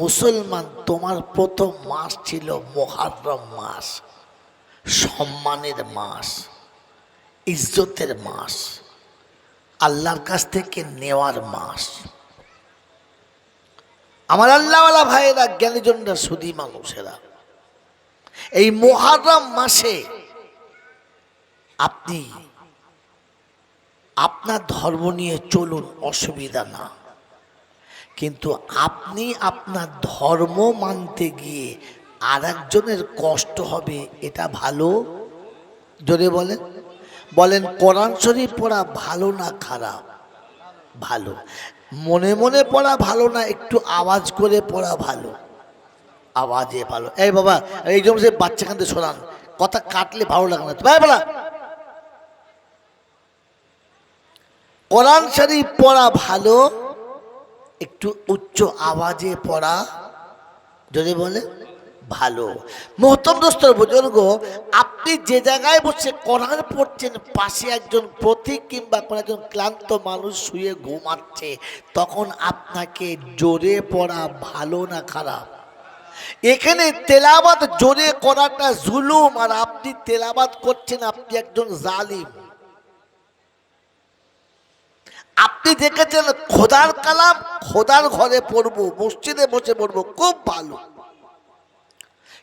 মুসলমান, তোমার প্রথম মাস ছিল মুহররম মাস, সম্মানের মাস, ইজ্জতের মাস, আল্লাহর কাছ থেকে নেওয়ার মাস। আমার আল্লাহওয়ালা ভাইয়েরা, জ্ঞানীজনরা, সুধী মানুষেরা, এই মুহররম মাসে আপনি আপনার ধর্ম নিয়ে চলুন, অসুবিধা না। কিন্তু আপনি আপনার ধর্ম মানতে গিয়ে আর একজনের কষ্ট হবে, এটা ভালো? জোরে বলেন, বলেন কোরআন শরীফ পড়া ভালো না খারাপ? ভালো। মনে মনে পড়া ভালো না একটু আওয়াজ করে পড়া ভালো? আওয়াজে ভালো। এই বাবা, এই জন্য সে বাচ্চা কান্দে শোনান, কথা কাটলে ভালো লাগে না। ভাই বলা, কোরআন শরীফ পড়া ভালো, একটু উচ্চ আওয়াজে পড়া, যদি বলে ভালো। মোহতরম দোস্তর বুজুর্গ, আপনি যে জায়গায় বসে কোরআন পড়ছেন, পাশে একজন পথিক কিংবা কোনো একজন ক্লান্ত মানুষ শুয়ে ঘুমাচ্ছে, তখন আপনাকে জোরে পড়া ভালো না খারাপ? এখানে তেলাওয়াত জোরে করাটা জুলুম, আর আপনি তেলাওয়াত করছেন, আপনি একজন জালিম। আপনি দেখেছেন খোদার কালাম খোদার ঘরে পড়বো, মসজিদে বসে পড়বো, খুব ভালো।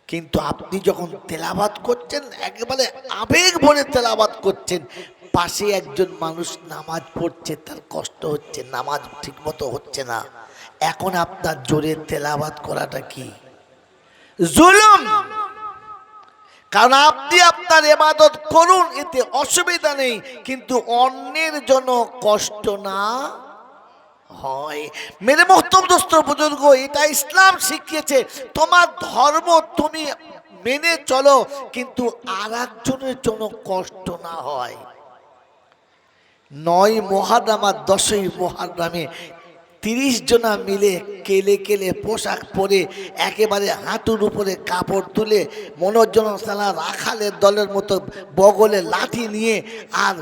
কিন্তু আপনি যখন তেলাওয়াত করছেন, একেবারে আবেগ ভরে তেলাওয়াত করছেন, পাশে একজন মানুষ নামাজ পড়ছে, তার কষ্ট হচ্ছে, নামাজ ঠিকমতো হচ্ছে না, এখন আপনার জোরে তেলাওয়াত করাটা কি? জুলুম। কারণ আপনি আপনার ইবাদত করুন, এতে অসুবিধা নেই, কিন্তু অন্যের জন্য কষ্ট না হয়। মেরে মোহতরম দোস্ত বুজুর্গ, এটা ইসলাম শিখিয়েছে, তোমার ধর্ম তুমি মেনে চলো, কিন্তু আর একজনের জন্য কষ্ট না হয়। ৯ মুহররম আর ১০ই মুহররমে ৩০ জনা মিলে কেলে কেলে পোশাক পরে, একেবারে হাঁটুর উপরে কাপড় তুলে, মনোজন সালা রাখালের দলের মতো বগলে লাঠি নিয়ে, আর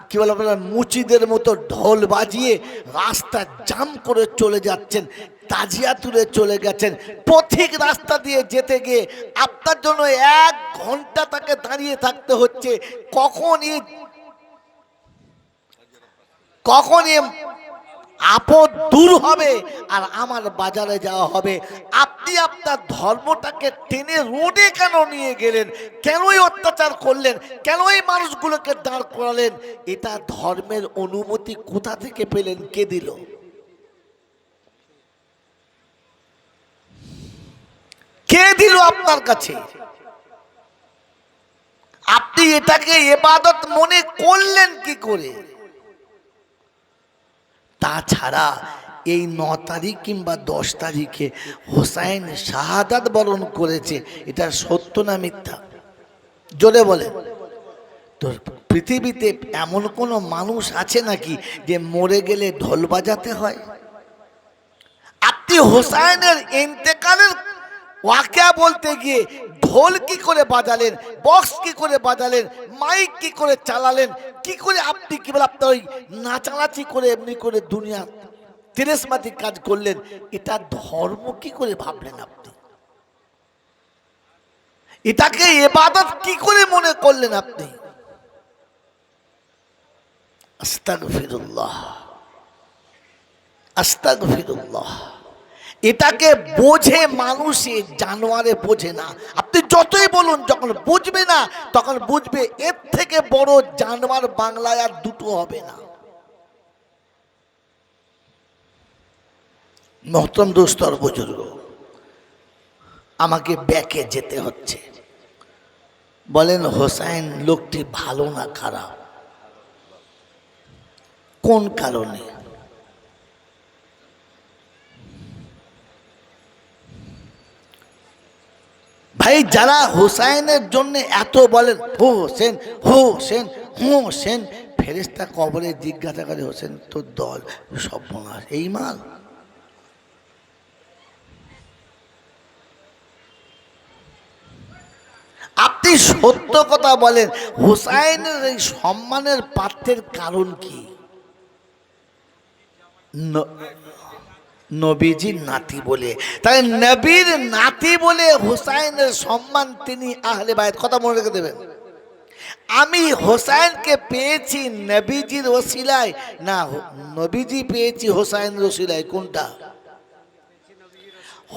কি বলে আপনার মুচিদের মতো ঢোল বাজিয়ে রাস্তা জাম করে চলে যাচ্ছেন, তাজিয়া তুলে চলে গেছেন। পথিক রাস্তা দিয়ে যেতে গিয়ে আপনার জন্য ১ ঘন্টা তাকে দাঁড়িয়ে থাকতে হচ্ছে, কখন আপদ দূর হবে আর আমার বাজারে যাওয়া হবে। আপনি আপনার ধর্মটাকে টেনে রোডে কেন নিয়ে গেলেন? কেনই অত্যাচার করলেন? কেনই মানুষগুলোকে দাঁড় করালেন? এটা ধর্মের অনুমতি কোথা থেকে পেলেন? কে দিল? কে দিল আপনার কাছে? আপনি এটাকে ইবাদত মনে করলেন কি করে? তাছাড়া এই ৯ তারিখ কিংবা ১০ তারিখে হোসাইন শাহাদাত বরণ করেছে, এটা সত্য না মিথ্যা? জোরে বলে। তো পৃথিবীতে এমন কোনো মানুষ আছে নাকি যে মরে গেলে ঢোল বাজাতে হয়? আপনি হোসাইনের ইন্তেকালের ওয়াকিয়া বলতে গিয়ে ঢোল কি করে বাজালেন, বক্স কি করে বাজালেন, মাইক কি করে চালালেন, কি করে আপনি কি বলে আপনার ওই নাচানাচি করে এমনি করে দুনিয়া তিরেসমাতি কাজ করলেন? এটা ধর্ম কি করে ভাবলেন আপনি? এটাকে ইবাদত কি করে মনে করলেন আপনি? আস্তাগফিরুল্লাহ, আস্তাগফিরুল্লাহ। এটাকে বোঝে মানুষে, জানোয়ারে বোঝে না। আপনি যতই বলুন, যখন বুঝবে না তখন বুঝবে এর থেকে বড় জানোয়ার বাংলায় আর দুটো হবে না। মোহতরম দোস্তর বুজুর্গ, আমাকে ব্যাকে যেতে হচ্ছে। বলেন হোসাইন লোকটি ভালো না খারাপ? কোন কারণে? ভাই, যারা হোসাইনের জন্য এত বলেন হোসেন হোসেন হোসেন, ফেরেশতা কবরে জিজ্ঞাসা করে হোসেন তোর দল সর্বনাশ, এই মাল? আপনি সত্য কথা বলেন, হোসাইনের এই সম্মানের পাত্রের কারণ কি? নবীজির নাতি বলে। তাই নবীর নাতি বলে হুসাইনের সম্মান তিনি আহলে বায়ত। কথা মনে রেখে দেবেন। আমি হোসাইনকে পেয়েছি নবীজির ওসিলায়, না নবীজি পেয়েছি হোসাইনের ওসিলায়? কোনটা?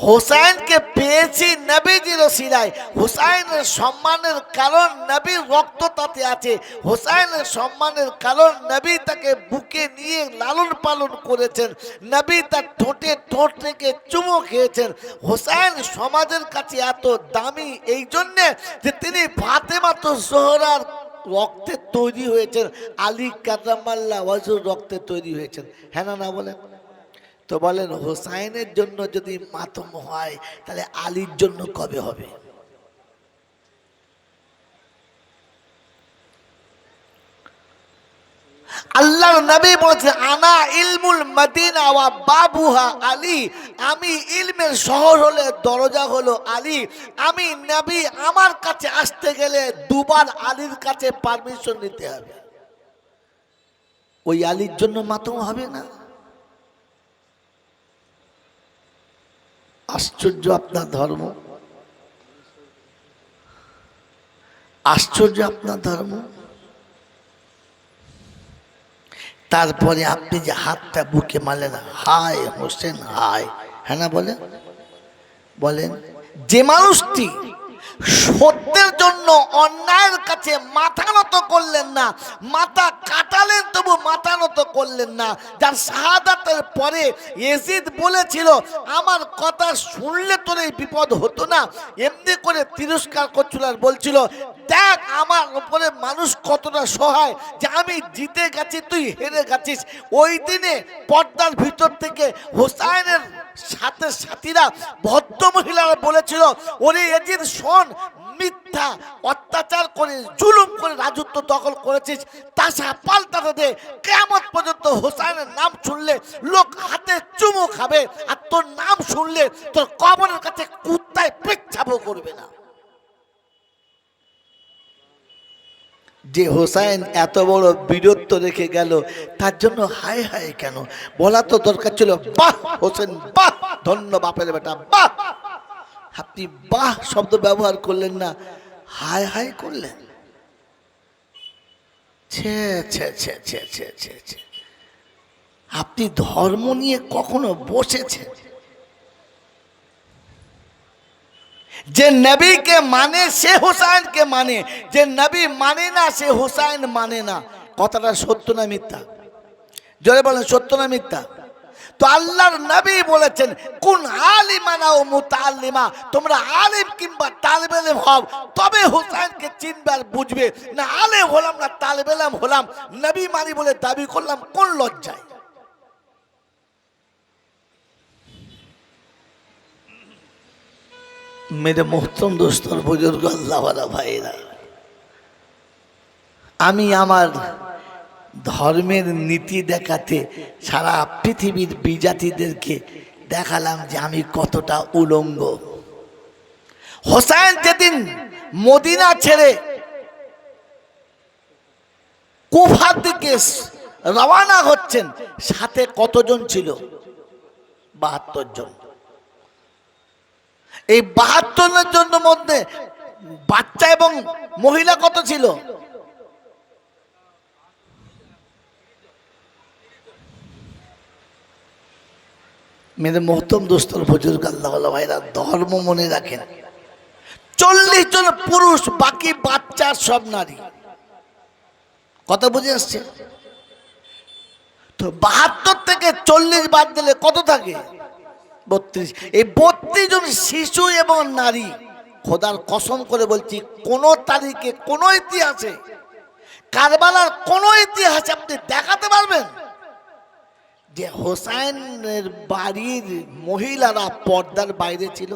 হোসাইনকে পেয়েছি নবীজির ওসিলায়। হোসাইনের সম্মানের কারণ নবীর রক্ত তাতে আছে। হোসাইনের সম্মানের কারণ নবী তাকে বুকে নিয়ে লালন পালন করেছেন। নবী তার ঠোঁটে ঠোঁট রেখে চুমো খেয়েছেন। হোসাইন সমাজের কাছে এত দামি এই জন্যে যে তিনি ফাতেমাতো জোহরার রক্তে তৈরি হয়েছেন, আলী কারামাল্লাহ ওয়াজহুর রক্তে তৈরি হয়েছেন। হ্যাঁ না বলেন? তো বলেন হোসাইনের জন্য যদি মাতম হয় তাহলে আলীর জন্য কবে হবে? আল্লাহর নবী বলেছেন আনা ইলমুল মদিনা ওয়া বাবুহা আলী, আমি ইলমের শহর হলে দরজা হলো আলী। আমি নবী, আমার কাছে আসতে গেলে দুবার আলীর কাছে পারমিশন নিতে হবে। ওই আলীর জন্য মাতম হবে না? আশ্চর্য আপনার ধর্ম, আশ্চর্য আপনার ধর্ম। তারপরে আপনি যে হাতটা বুকে মারলেন, হায় হোসেন হায়, হ্যাঁ না বলেন? বলেন যে মানুষটি সত্যের জন্য অন্যায়ের কাছে মাথা নত করলেন না, মাথা কাটালেন তবু মাথা নত করলেন না, যার শাহাদাতের পরে ইয়াজিদ বলেছিল আমার কথা শুনলে তোর এই বিপদ হতো না, এমনি করে তিরস্কার করছিল আর বলছিল দেখ আমার উপরে মানুষ কতটা সহায়, যে আমি জিতে গেছি তুই হেরে গেছিস। ওই দিনে পর্দার ভিতর থেকে হোসাইনের সাথে সাথীরা ভদ্র মহিলারা বলেছিল ওরে ইয়াজিদ শোন, মিথ্যা অত্যাচার করে জুলুম করে রাজত্ব দখল করেছিস, তাসা পাল্টাতে দে, কিয়ামত পর্যন্ত হোসাইনের নাম শুনলে লোক হাতে চুমু খাবে, আর তোর নাম শুনলে তোর কবরের কাছে কুত্তায় পেচ্ছাবও করবে না। যে হোসাইন এত বড় বীরত্ব রেখে গেল তার জন্য হায় হায় কেন বলা তো দরকার ছিল বাহ হোসেন বাহ, ধন্য বাপের বেটা বাহ। আপনি বাহ শব্দ ব্যবহার করলেন না, হায় হায় করলেন। ছে ছে ছে ছে ছে ছে ছে। আপনি ধর্ম নিয়ে কখনো বসেছেন? যে নবীকে মানে সে হোসাইনকে মানে, যে নবী মানে না সে হোসাইন মানে না। কথাটা সত্য না মিথ্যা? জোরে বলেন সত্য না মিথ্যা? তো আল্লাহর নবী বলেছেন কুন আলিমানা ও মুতাআল্লিমা, তোমরা আলিম কিংবা তালিবে ইলম হও তবে হোসাইনকে চিনবে আর বুঝবে, না আলেম হলাম না তালিবে ইলম হলাম নবী মানি বলে দাবি করলাম, কোন লজ্জায়? मेरे मोहतरम दोस्त और बुजुर्ग अल्लाह वाला भाईरा, আমি আমার ধর্মের নীতি দেখাতে সারা পৃথিবীর বিজাতিদেরকে দেখালাম যে আমি কতটা উলঙ্গ। হোসেন যেদিন মদিনা ছেড়ে কুফার দিকে রওনা হচ্ছেন সাথে কতজন ছিল? ৭২ জন। এই ৭২ জনের মধ্যে বাচ্চা এবং মহিলা কত ছিল? মেরে মোহতম দোস্তর বুজুর্গ আল্লাহ ভাইরা, ধর্ম মনে রাখেন, ৪০ জন পুরুষ, বাকি বাচ্চা সব নারী। কথা বুঝে আসছে তো? ৭২ থেকে ৪০ বাদ দিলে কত থাকে? ৩২। এই ৩২ জন শিশু এবং নারী। খোদার কসম করে বলছি কোন তারিখে কোন ইতিহাসে কারবালার কোন ইতিহাসে আপনি দেখাতে পারবেন যে হোসাইনের বাড়ির মহিলারা পর্দার বাইরে ছিল?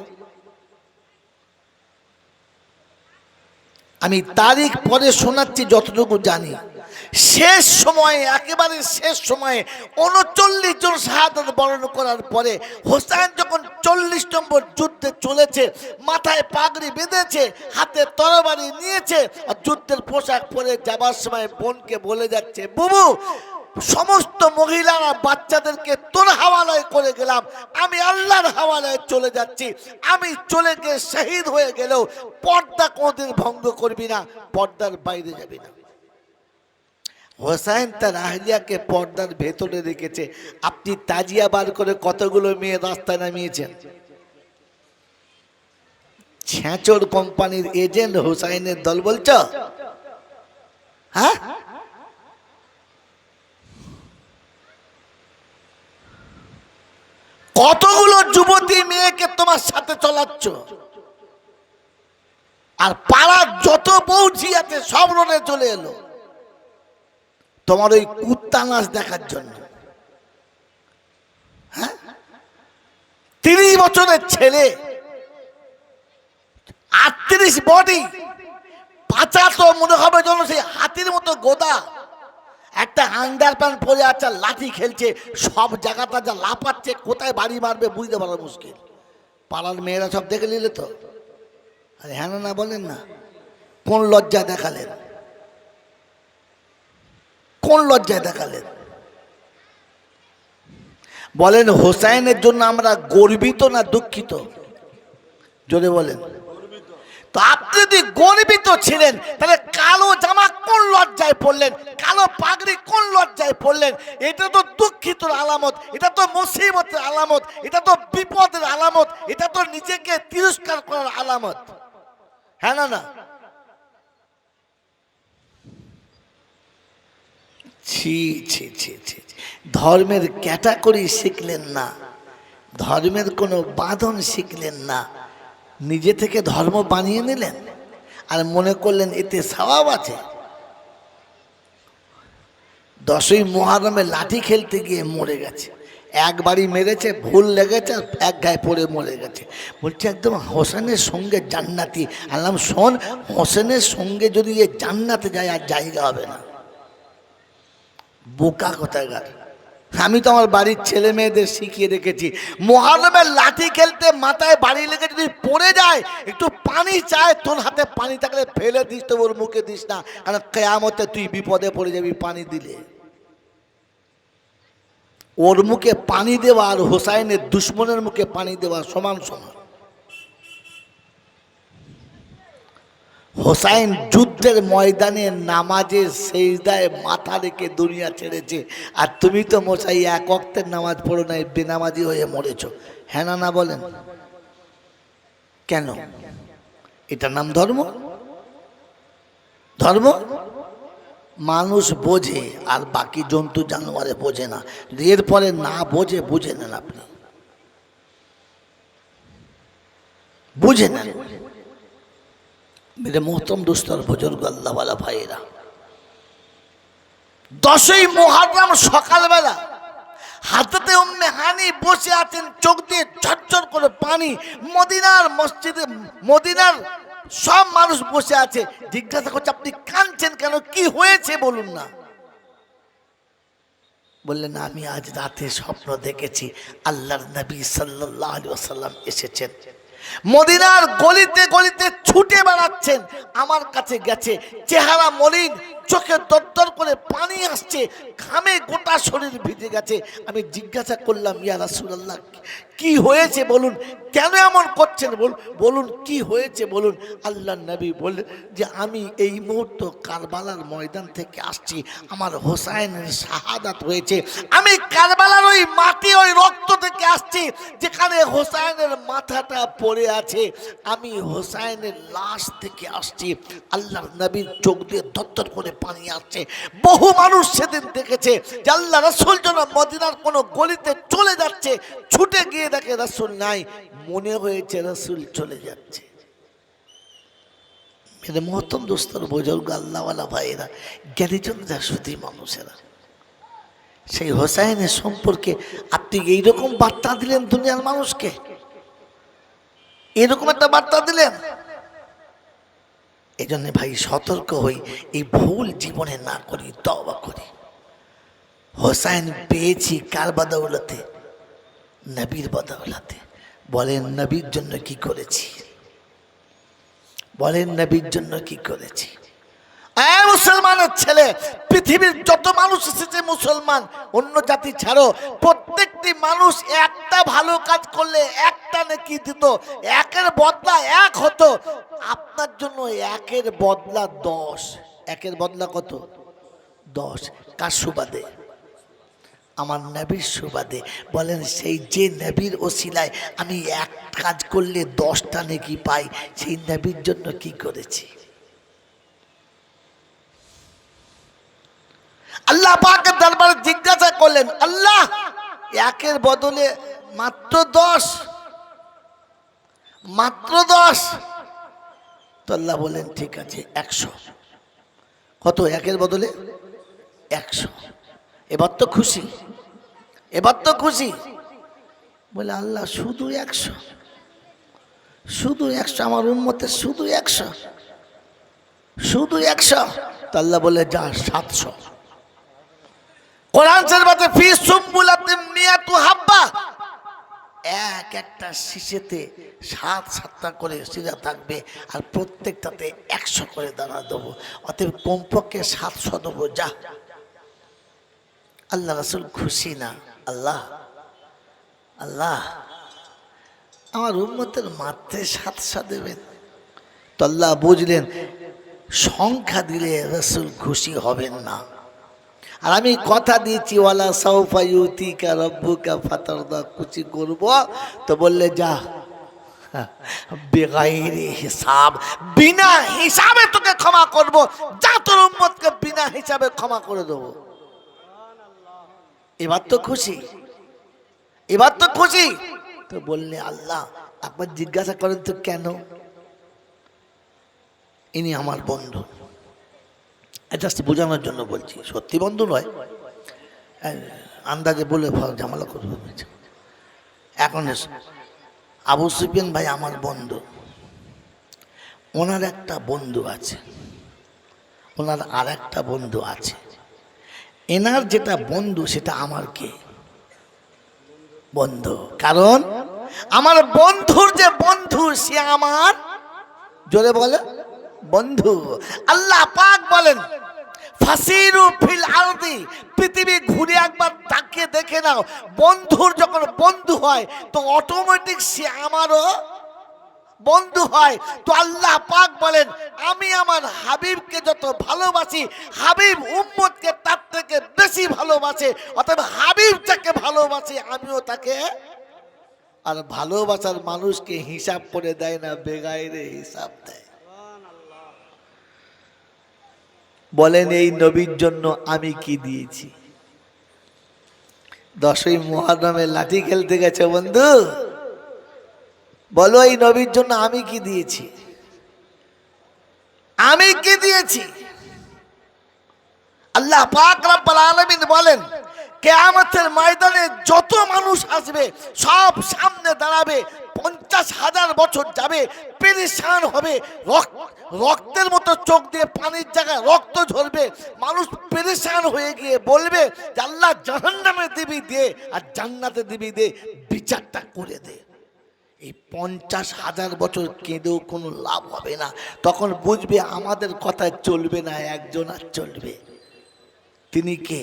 আমি তারিখ পরে শোনাচ্ছি যতটুকু জানি। শেষ সময়ে, একেবারে শেষ সময়ে ৩৯ জন শাহাদাত বরণ করার পরে হোসেন যখন ৪০ নম্বর যুদ্ধে চলেছে, মাথায় পাগড়ি বেঁধেছে, হাতে তরবারি নিয়েছে, আর যুদ্ধের পোশাক পরে যাবার সময় বোনকে বলে যাচ্ছে বুবু সমস্ত মহিলারা বাচ্চাদেরকে তোর হাওয়ালায় করে গেলাম, আমি আল্লাহর হাওয়ালায় চলে যাচ্ছি। আমি চলে গিয়ে শহীদ হয়ে গেলেও পর্দা কোনদিন ভঙ্গ করবি না, পর্দার বাইরে যাবি না। হোসাইন তার আহলিয়াকে পর্দার ভেতরে রেখেছে। আপনি তাজিয়া বার করে কতগুলো মেয়ে রাস্তায় নামিয়েছেন। ছেঁচড় কোম্পানির এজেন্ট হোসাইনের দল বলছ? হ্যাঁ, কতগুলো যুবতী মেয়েকে তোমার সাথে চলাচ্ছ, আর পাড়ার যত বউঝি আছে সব রোডে চলে এলো তোমার ওই কুত্তা নাচ দেখার জন্য। হ্যাঁ, 30 বছরের ছেলে, 38 বডি, পাচা তো মনে হবে যেন সেই হাতির মতো গোদা। একটা আন্ডার প্যান্ট পরে আছে, লাঠি খেলছে, সব জায়গাটা যা লাফাচ্ছে, কোথায় বাড়ি মারবে বুঝতে পারা মুশকিল। পাড়ার মেয়েরা সব দেখে নিলে তো? আরে হ্যাঁ না বলেন না? কোন লজ্জা দেখালেন? কোন লজ্জায় দেখালেন? বলেন হোসাইনের জন্য আমরা গর্বিত না দুঃখিত? জোরে বলেন। তো আপনি যদি গর্বিত ছিলেন তাহলে কালো জামা কোন লজ্জায় পড়লেন? কালো পাগড়ি কোন লজ্জায় পড়লেন? এটা তো দুঃখিতর আলামত, এটা তো মুসিবতের আলামত, এটা তো বিপদের আলামত, এটা তো নিজেকে তিরস্কার করার আলামত। হ্যাঁ না? ছি ছি ছি ছি। ধর্মের ক্যাটাগরি শিখলেন না, ধর্মের কোনো বাঁধন শিখলেন না, নিজে থেকে ধর্ম বানিয়ে নিলেন আর মনে করলেন এতে সওয়াব আছে। 10ই মুহররমে লাঠি খেলতে গিয়ে মরে গেছে, একবারই মেরেছে, ভুল লেগেছে, এক গায়ে পড়ে মরে গেছে। বলছে একদম হোসেনের সঙ্গে জান্নাতি। আল্লাহ শোন, হোসেনের সঙ্গে যদি এ জান্নাতে যায় আর জায়গা হবে না। বোকা কোথাকার। আমি তো আমার বাড়ির ছেলে মেয়েদের শিখিয়ে রেখেছি, মুহররমের লাঠি খেলতে মাথায় বাড়ি লেগে যদি পড়ে যায়, একটু পানি চায়, তোর হাতে পানি থাকলে ফেলে দিস, তো ওর মুখে দিস না, কারণ কিয়ামতে তুই বিপদে পড়ে যাবি পানি দিলে। ওর মুখে পানি দেওয়া আর হোসাইনের দুশ্মনের মুখে পানি দেওয়া সমান সমান। হোসাইন যুদ্ধের ময়দানে নামাজের সেজদায় মাথা রেখে দুনিয়া ছেড়েছে, আর তুমি তো মশাই এক ওয়াক্তের নামাজ পড়ো নাই, বেনামাজি হয়ে মরেছ। হ্যাঁ না বলেন? কেন? এটার নাম ধর্ম? ধর্ম মানুষ বোঝে আর বাকি জন্তু জানোয়ারে বোঝে না। এরপরে না বোঝে, বুঝে নেন, আপনি বুঝে নেন। मेरे मोहतरम दोस्त और बुजुर्ग अल्लाह वाला भाईरा, 10ই মুহররম সকালবেলা হাজরতে উম্মে হানি বসে আছেন, চোখ দিয়ে ঝরঝর করে পানি। মদিনার মসজিদে, মদিনার সব মানুষ বসে আছে। জিজ্ঞাসা করছে আপনি কাঁদছেন কেন, কি হয়েছে বলুন না। বললেন আমি আজ রাতে স্বপ্ন দেখেছি আল্লাহর নবী সাল্লাল্লাহু আলাইহি ওয়াসাল্লাম এসেছেন, মদিনার গলিতে গলিতে ছুটে বেড়াচ্ছেন। আমার কাছে গেছে, চেহারা মলিন, চোখে দরদর করে পানি আসছে, ঘামে গোটা শরীর ভিজে গেছে। আমি জিজ্ঞাসা করলাম ইয়া রাসূলুল্লাহ কি হয়েছে বলুন, কেন এমন করছেন বলুন কি হয়েছে বলুন। আল্লাহর নবী বললেন যে আমি এই মুহূর্ত কারবালার ময়দান থেকে আসছি, আমার হোসাইনের শাহাদাত হয়েছে। আমি কারবালার ওই মাটি, ওই রক্ত থেকে আসছি যেখানে হোসাইনের মাথাটা পড়ে আছে। আমি হোসাইনের লাশ থেকে আসছি। আল্লাহর নবীর চোখ দিয়ে দরদর করে পানি আসছে। বহু মানুষ সেদিন দেখেছে যে আল্লাহ রাসূল যেন মদিনার কোনো গলিতে চলে যাচ্ছে, ছুটে গিয়ে দেখে রাসূল নাই, মনে হয়েছে রাসূল চলে যাচ্ছে। মেরে মহতম দোস্তর বুজুর্গ আল্লাহওয়ালা ভাইয়েরা, জ্ঞানীজনরা, সুধী মানুষেরা, সেই হোসাইনের সম্পর্কে আপনি এইরকম বার্তা দিলেন দুনিয়ার মানুষকে, এরকম একটা বার্তা দিলেন। এই জন্য ভাই সতর্ক হই, এই ভুল জীবনে না করি, তওবা করি। হোসাইন পেয়েছি কার বদৌলতে? নবীর বদৌলতে। বলেন নবীর জন্য কি করেছি? বলেন নবীর জন্য কি করেছি? মুসলমানের ছেলে, পৃথিবীর যত মানুষ এসেছে মুসলমান, অন্য জাতি ছাড়ো, প্রত্যেকটি মানুষ একটা ভালো কাজ করলে একটা নেকি দিত, একের বদলা এক হতো। আপনার জন্য একের বদলা 10, একের বদলা কত? 10। কার সুবাদে? আমার নবীর সুবাদে। বলেন সেই যে নবীর ওসিলায় আমি এক কাজ করলে 10টা নেকি পাই, সেই নবীর জন্য কি করেছি? আল্লাহ পাকের দরবারে জিজ্ঞাসা করলেন, আল্লাহ একের বদলে মাত্র 10, মাত্র 10। তো আল্লাহ বলেন ঠিক আছে 100। কত? একের বদলে 100। এবার তো খুশি, এবার তো খুশি। বলে আল্লাহ শুধু 100, শুধু 100, আমার উম্মতের শুধু 100, শুধু 100। তো আল্লাহ বলে যা 700। কোরআন শরীফে ফি সুম্বুলাতিন মিয়াতু হাব্বা, এক একটা শীষেতে 7টা করে শিরা থাকবে, আর প্রত্যেকটাতে 100 করে দানা দেবো, অতএব কমপক্ষে 700 দেবো, যা। আল্লাহ রাসূল খুশি না? আল্লাহ আল্লাহ আমার উম্মতের মাত্রে 700 দেবেন। তো আল্লাহ বুঝলেন সংখ্যা দিলে রাসূল খুশি হবেন না, আর আমি কথা দিয়েছি ওয়ালা সাউফা ইউতিকা রাব্বুকা ফাতারদা, খুশি করব। তো বললে যা বেগাইরে হিসাব, বিনা হিসাবে তোকে ক্ষমা করব, যা তোর উম্মতকে বিনা হিসাবে ক্ষমা করে দেবো। এবার তো খুশি, এবার তো খুশি। তো বললে আল্লাহ একবার জিজ্ঞাসা করেন তো কেন? ইনি আমার বন্ধু, জাস্ট বোঝানোর জন্য বলছি, সত্যি বন্ধু নয়, আন্দাজে বলে ঝামেলা করবে। এখন আবু সুফিয়ান ভাই আমার বন্ধু, ওনার একটা বন্ধু আছে, ওনার আর একটা বন্ধু আছে। এনার যেটা বন্ধু সেটা আমার কে? বন্ধু। কারণ আমার বন্ধুর যে বন্ধু সে আমার, জোরে বলে, বন্ধু। আল্লাহ পাক বলেন ফাসিরু ফিল আরদি, পৃথিবী ঘুরে একবার তাকিয়ে দেখে নাও, বন্ধুর যখন বন্ধু হয় তো অটোমেটিক সে আমারও বন্ধু হয়। তো আল্লাহ পাক বলেন আমি আমার হাবিবকে যত ভালোবাসি, হাবিব উম্মতকে তার থেকে বেশি ভালোবাসে, অতএব হাবিব যাকে ভালোবাসে আমিও তাকে। আর ভালোবাসার মানুষকে হিসাব করে দেয় না, বেগাইরে হিসাব দেয়। বলেন এই নবীর জন্য আমি কি দিয়েছি? 10ই মুহররমে লাঠি খেলতে গেছে বন্ধু, বলো এই নবীর জন্য আমি কি দিয়েছি? আমি কি দিয়েছি? আল্লাহ পাক রব্বুল আলামিন বলেন কিয়ামতের ময়দানে যত মানুষ আসবে সব সামনে দাঁড়াবে, 50,000 বছর যাবে, পেরেশান হবে, রক্তের মতো চোখ দিয়ে পানির জায়গায় রক্ত ঝরবে, মানুষ পেরেশান হয়ে গিয়ে বলবে যে আল্লাহ জাহান্নামে দিবি দে আর জান্নাতে দিবি দে, বিচারটা করে দে। এই 50,000 বছর কেঁদেও কোনো লাভ হবে না। তখন বুঝবে আমাদের কথা চলবে না, একজন আর চলবে। তিনি কে?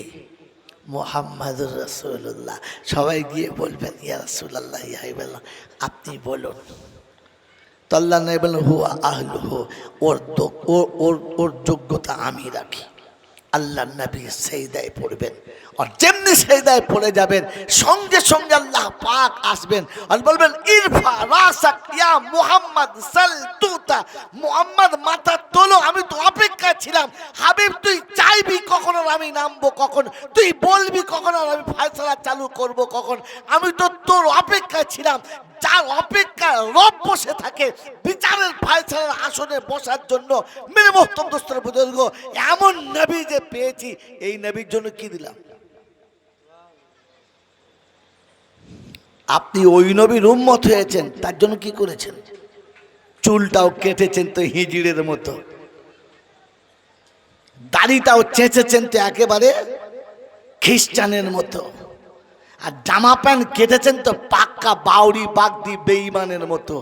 মুহাম্মাদুর রাসূলুল্লাহ। সবাই গিয়ে বলবেন ইয়া রাসূলুল্লাহ, ইয়া হাবিবাল্লাহ, আপনি বলুন। তো আল্লাহ নবী বলেন হুয়া আহলুহু, ওর যোগ্যতা আমি রাখি। আল্লাহ নবী সেজদায় পড়বেন, আর যেমনি সেজদায় পড়ে যাবেন সঙ্গে সঙ্গে আল্লাহ পাক আসবেন আর বলবেন ইরফা রাসাক ইয়া মুহাম্মদ সাল তুতা, মুহাম্মদ মাথা তোলো, আমি তো অপেক্ষা ছিলাম। হাবিব তুই চাইবি কখন আর আমি নামবো কখন, তুই বলবি কখন আর আমি ফয়সালা চালু করব কখন, আমি তো তোর অপেক্ষা ছিলাম। যার অপেক্ষা রব বসে থাকে বিচারের ফয়সালার আসনে বসার জন্য, মেরে মোহতরম দোস্তর বুজুর্গ, এমন নবী যে পেয়েছি, এই নবীর জন্য কি দিলাম? আপনি ওই নবীর উম্মত হয়েছেন, তার জন্য কি করেছেন? চুলটাও কেটেছেন তো হিজড়ের মতো, দাড়িটাও চেঁচেছেন তো একেবারে খ্রিস্টানের মতো, আর জামা প্যান্ট কেটেছেন তো পাক্কা বাউরি বাগদি বেঈমানের মতো।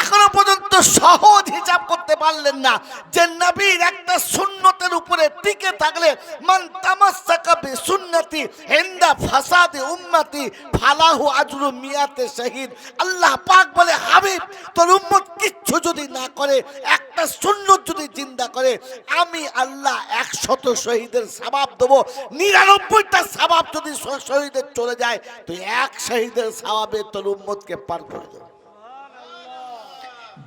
এখনো পর্যন্ত সহজ হিসাব করতে পারলেন না যে নবীর একটা সুন্নতের উপরে টিকে থাকলে মান তামাসসাকা বিসুন্নতি ইনদা ফাসাদি উম্মতি ফালাহু আজরু মিয়াতে শহীদ। আল্লাহ পাক বলে, হাবিব তোর উম্মত কিচ্ছু যদি না করে, একটা সুন্নত যদি জিন্দা করে, আমি আল্লাহ 100 শহীদের সওয়াব দেব। 99টা সওয়াব যদি শহীদের চলে যায়, তুই 1 শহীদের সওয়াবে তোর উম্মতকে পার করে দেব।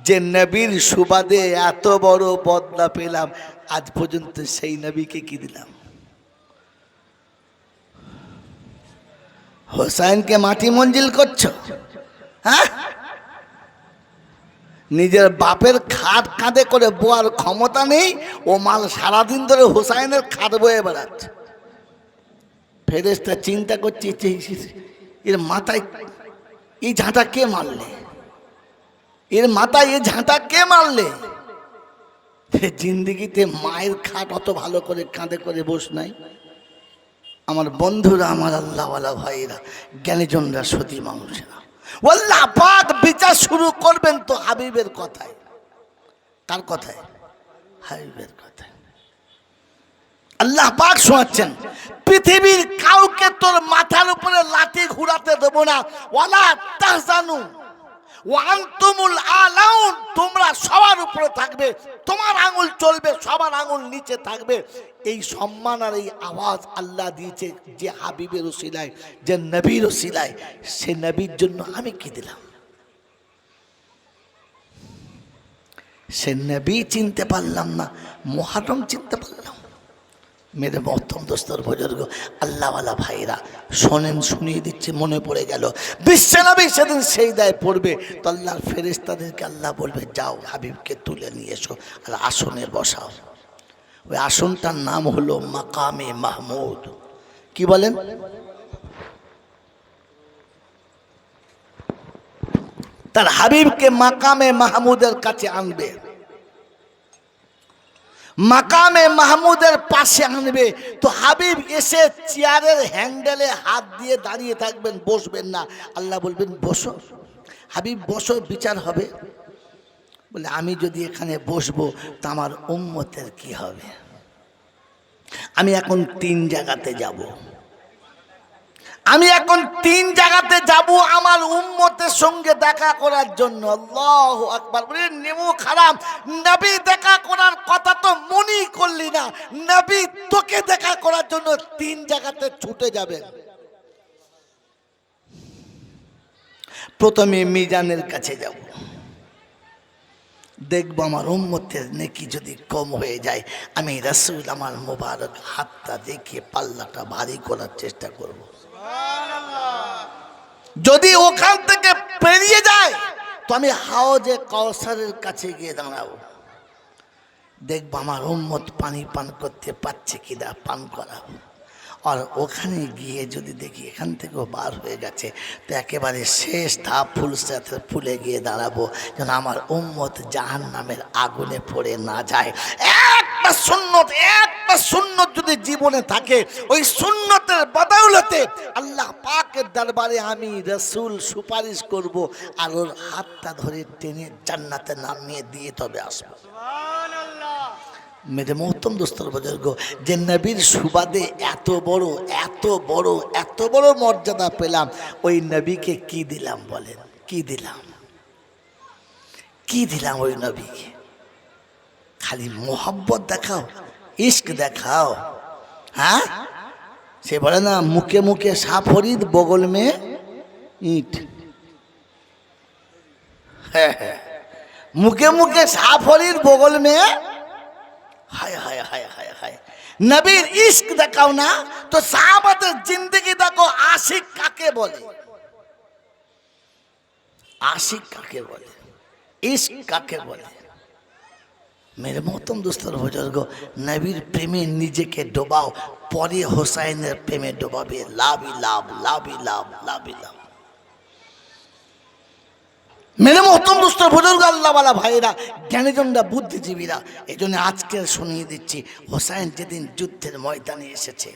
যে নবীর সুবাদে এত বড় বদলা পেলাম, আজ পর্যন্ত সেই নবীকে কি দিলাম? হোসাইনকে মাটি মঞ্জিল করছো? হ্যাঁ, নিজের বাপের খাট কাঁধে করে বোয়ার ক্ষমতা নেই, ও মাল সারাদিন ধরে হোসাইনের খাট বয়ে বেড়াচ্ছে। ফেরেশতা চিন্তা করছে, এর মাথায় এই ঝাঁটা কে মারলে? এর মাথায় এই ঝাঁটা কে মারলে? জিন্দিগিতে মায়ের খাট অত ভালো করে কাঁধে করে বস নাই। আমার বন্ধুরা, আমার আল্লাহওয়ালা ভাইরা, জ্ঞানীজনরা, সতী মানুষেরা, আল্লাহ পাক বিচার শুরু করবেন তো হাবিবের কথায়। কার কথায়? হাবিবের কথায়। আল্লাহ পাক শোনাচ্ছেন, পৃথিবীর কাউকে তোর মাথার উপরে লাঠি ঘুরাতে দেব না। ওয়ালা তাহজানু ওয়া আনতুমুল আলাউন, তোমরা সবার উপরে থাকবে, তোমার আঙুল চলবে, সবার আঙুল নিচে থাকবে। এই সম্মান আর এই আওয়াজ আল্লাহ দিয়েছে যে হাবিবের ওসিলায়, যে নবীর ওসিলায়। সে নবীর জন্য আমি কি দিলাম? সে নবী চিনতে পারলাম না, মুহররম চিনতে পারলাম। মেরে মহতরম দোস্তর বুজুর্গ, আল্লাহওয়ালা ভাইরা শোনেন, শুনিয়ে দিচ্ছে, মনে পড়ে গেল। বিশ্বনবী সেদিন সেজদায় পড়বে তো আল্লাহর ফেরেশতাদেরকে আল্লাহ বলবে, যাও হাবিবকে তুলে নিয়ে এসো আর আসনে বসাও। ওই আসনটার নাম হলো মাকামে মাহমুদ। কি বলেন? তার হাবিবকে মাকামে মাহমুদের কাছে আনবে, মাকামে মাহমুদের পাশে আনবে। তো হাবিব এসে চেয়ারের হ্যান্ডেলে হাত দিয়ে দাঁড়িয়ে থাকবেন, বসবেন না। আল্লাহ বলবেন, বসো হাবিব, বসো, বিচার হবে। বলে, আমি যদি এখানে বসবো তো আমার উম্মতের কি হবে? আমি এখন 3 জায়গাতে যাব। আমি এখন 3 জায়গাতে যাব আমার উম্মতের সঙ্গে দেখা করার জন্য। আল্লাহু আকবার। বলে, নেমু খারাপ, নবী দেখা করার কথা তো মনেই করলি না। নবী তোকে দেখা করার জন্য 3 জায়গাতে ছুটে যাবেন। প্রথমে মিজানের কাছে যাব, দেখবো আমার উম্মতের নেকি যদি কম হয়ে যায়, আমি রাসূল আমার মোবারক হাতটা দেখে পাল্লাটা ভারী করার চেষ্টা করব। যদি ওখান থেকে পেরিয়ে যায় তো আমি হাওজে কাউসারের কাছে গিয়ে দাঁড়াবো, দেখবো আমার উম্মত পানি পান করতে পারছে কিনা, পান করাবো। আর ওখানে গিয়ে যদি দেখি এখান থেকেও বার হয়ে গেছে, তো একেবারে শেষ ধাপ ফুলসাতের ফুলে গিয়ে দাঁড়াবো, যেন আমার উম্মত জাহান্নামের আগুনে পড়ে না যায়। একটা সুন্নত যদি জীবনে থাকে, ওই সুন্নতের বদৌলতে আল্লাহ পাকের দরবারে আমি রাসূল সুপারিশ করব, আর ওর হাতটা ধরে টেনে জান্নাতে নামিয়ে দিয়ে তবে আসবো। মেরে মোহতম দোস্তর বুজুর্গ, যে নবীর সুবাদে এত বড় মর্যাদা পেলাম, ওই নবীকে কি দিলাম বলেন? কি দিলাম ওই নবীকে? খালি মোহাব্বত দেখাও, ইশক দেখাও। হ্যাঁ, সে বলে না, মুখে মুখে শাহ ফরিদ, বগল মে ইট। হ্যাঁ, মুখে মুখে শাহ ফরিদ, বগল মে হায় হায় হায় হায় হায়। নবীর ইশক দেখাও না, তো সাহাবাদের জিন্দেগি দেখো। আশিক কাকে বলে? আশিক কাকে বলে? ইশক কাকে বলে? মেরে মহতম দোস্তর বুজুর্গ, নবীর প্রেমে নিজেকে ডোবাও, পরে হোসাইনের প্রেমে ডোবাবে। লাভই লাভ, লাভই লাভ, লাভই লাভ। মেরে মহতম দোস্তর বুজুর্গ, আল্লাহওয়ালা ভাইরা, জ্ঞানীজনরা, বুদ্ধিজীবীরা, এই জন্য আজকে শুনিয়ে দিচ্ছি, হোসাইন যেদিন যুদ্ধের ময়দানে এসেছে,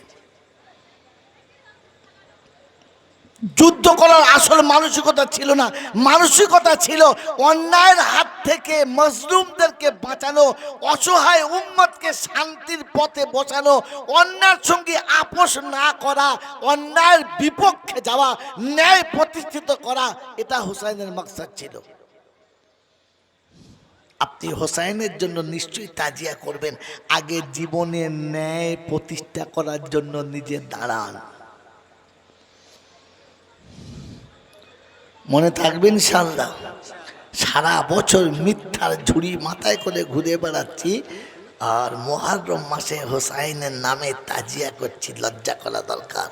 যুদ্ধ করার আসল মানসিকতা ছিল না, মানসিকতা ছিল অন্যায়ের হাত থেকে মজলুমদেরকে বাঁচানো, অসহায় উম্মতকে শান্তির পথে বসানো, অন্যায়ের সঙ্গে আপোষ না করা, অন্যায়ের বিপক্ষে যাওয়া, ন্যায় প্রতিষ্ঠিত করা, এটা হুসাইনের মাকসাদ ছিল। আপনি হোসাইনের জন্য নিশ্চয়ই তাজিয়া করবেন, আগে জীবনে ন্যায় প্রতিষ্ঠা করার জন্য নিজে দাঁড়ান। মনে থাকবে ইনশাআল্লাহ। সারা বছর মিথ্যার ঝুড়ি মাথায় করে ঘুরে বেড়াচ্ছি, আর মুহররম মাসে হোসাইনের নামে তাজিয়া করছি, লজ্জা করা দরকার।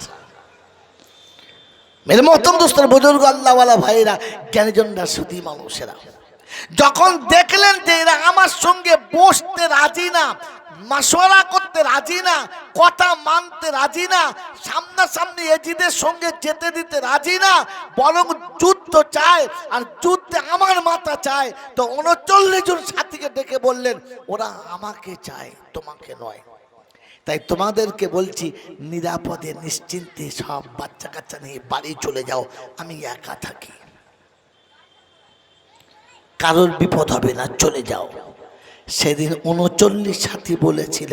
মেরে মোহতরম দোস্তর, বুজুর্গ, আল্লাহওয়ালা ভাইরা, জ্ঞানীজনরা, সুধী মানুষেরা, যখন দেখলেন যে এরা আমার সঙ্গে বসতে রাজি না, মাশওয়ারা করতে রাজি না, কথা মানতে রাজি না, সামনাসামনি এজিদের সঙ্গে যেতে দিতে রাজি না, বরং যুদ্ধ চায়, আর যুদ্ধে আমার মাথা চায়, তো 39 জন সাথীকে ডেকে বললেন, ওরা আমাকে চায়, তোমাকে নয়। তাই তোমাদেরকে বলছি, নিরাপদে নিশ্চিন্তে সব বাচ্চা কাচ্চা নিয়ে বাড়ি চলে যাও, আমি একা থাকি, কারোর বিপদ হবে না, চলে যাও। সেদিন 39 সাথী বলেছিল,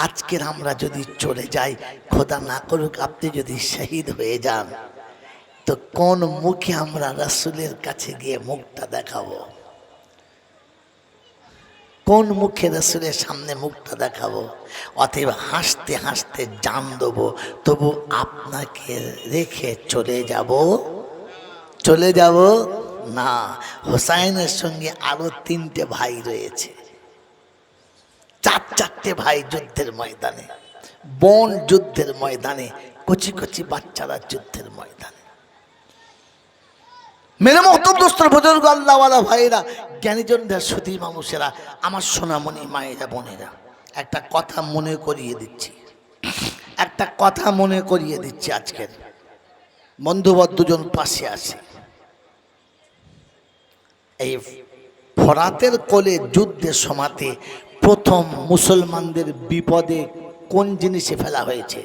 আজকের আমরা যদি চলে যাই, খোদা না করুক আপনি যদি শহীদ হয়ে যান, তো কোন মুখে আমরা রাসূলের কাছে গিয়ে মুখটা দেখাবো, কোন মুখে রাসূলের সামনে মুখটা দেখাবো? অতএব হাসতে হাসতে জান দেবো, তবু আপনাকে রেখে চলে যাব না। হোসাইনের সঙ্গে আরো 3টে ভাই রয়েছে, 4টে ভাই যুদ্ধের ময়দানে, বোন যুদ্ধের ময়দানে, কচি কচি বাচ্চারা যুদ্ধের ময়দানে। মেরে মোহতরম দোস্তর, বুজুর্গ, আল্লাহওয়ালা ভাইরা, জ্ঞানীজনরা, সুধী মানুষেরা, আমার সোনামণি মায়েরা, বোনেরা, একটা কথা মনে করিয়ে দিচ্ছি, আজকের বন্ধুবর দুজন পাশে আছে। এই ফরাতের কোলে যুদ্ধের সময়তে প্রথম মুসলমানদের বিপদে কোন জিনিসে ফেলা হয়েছে?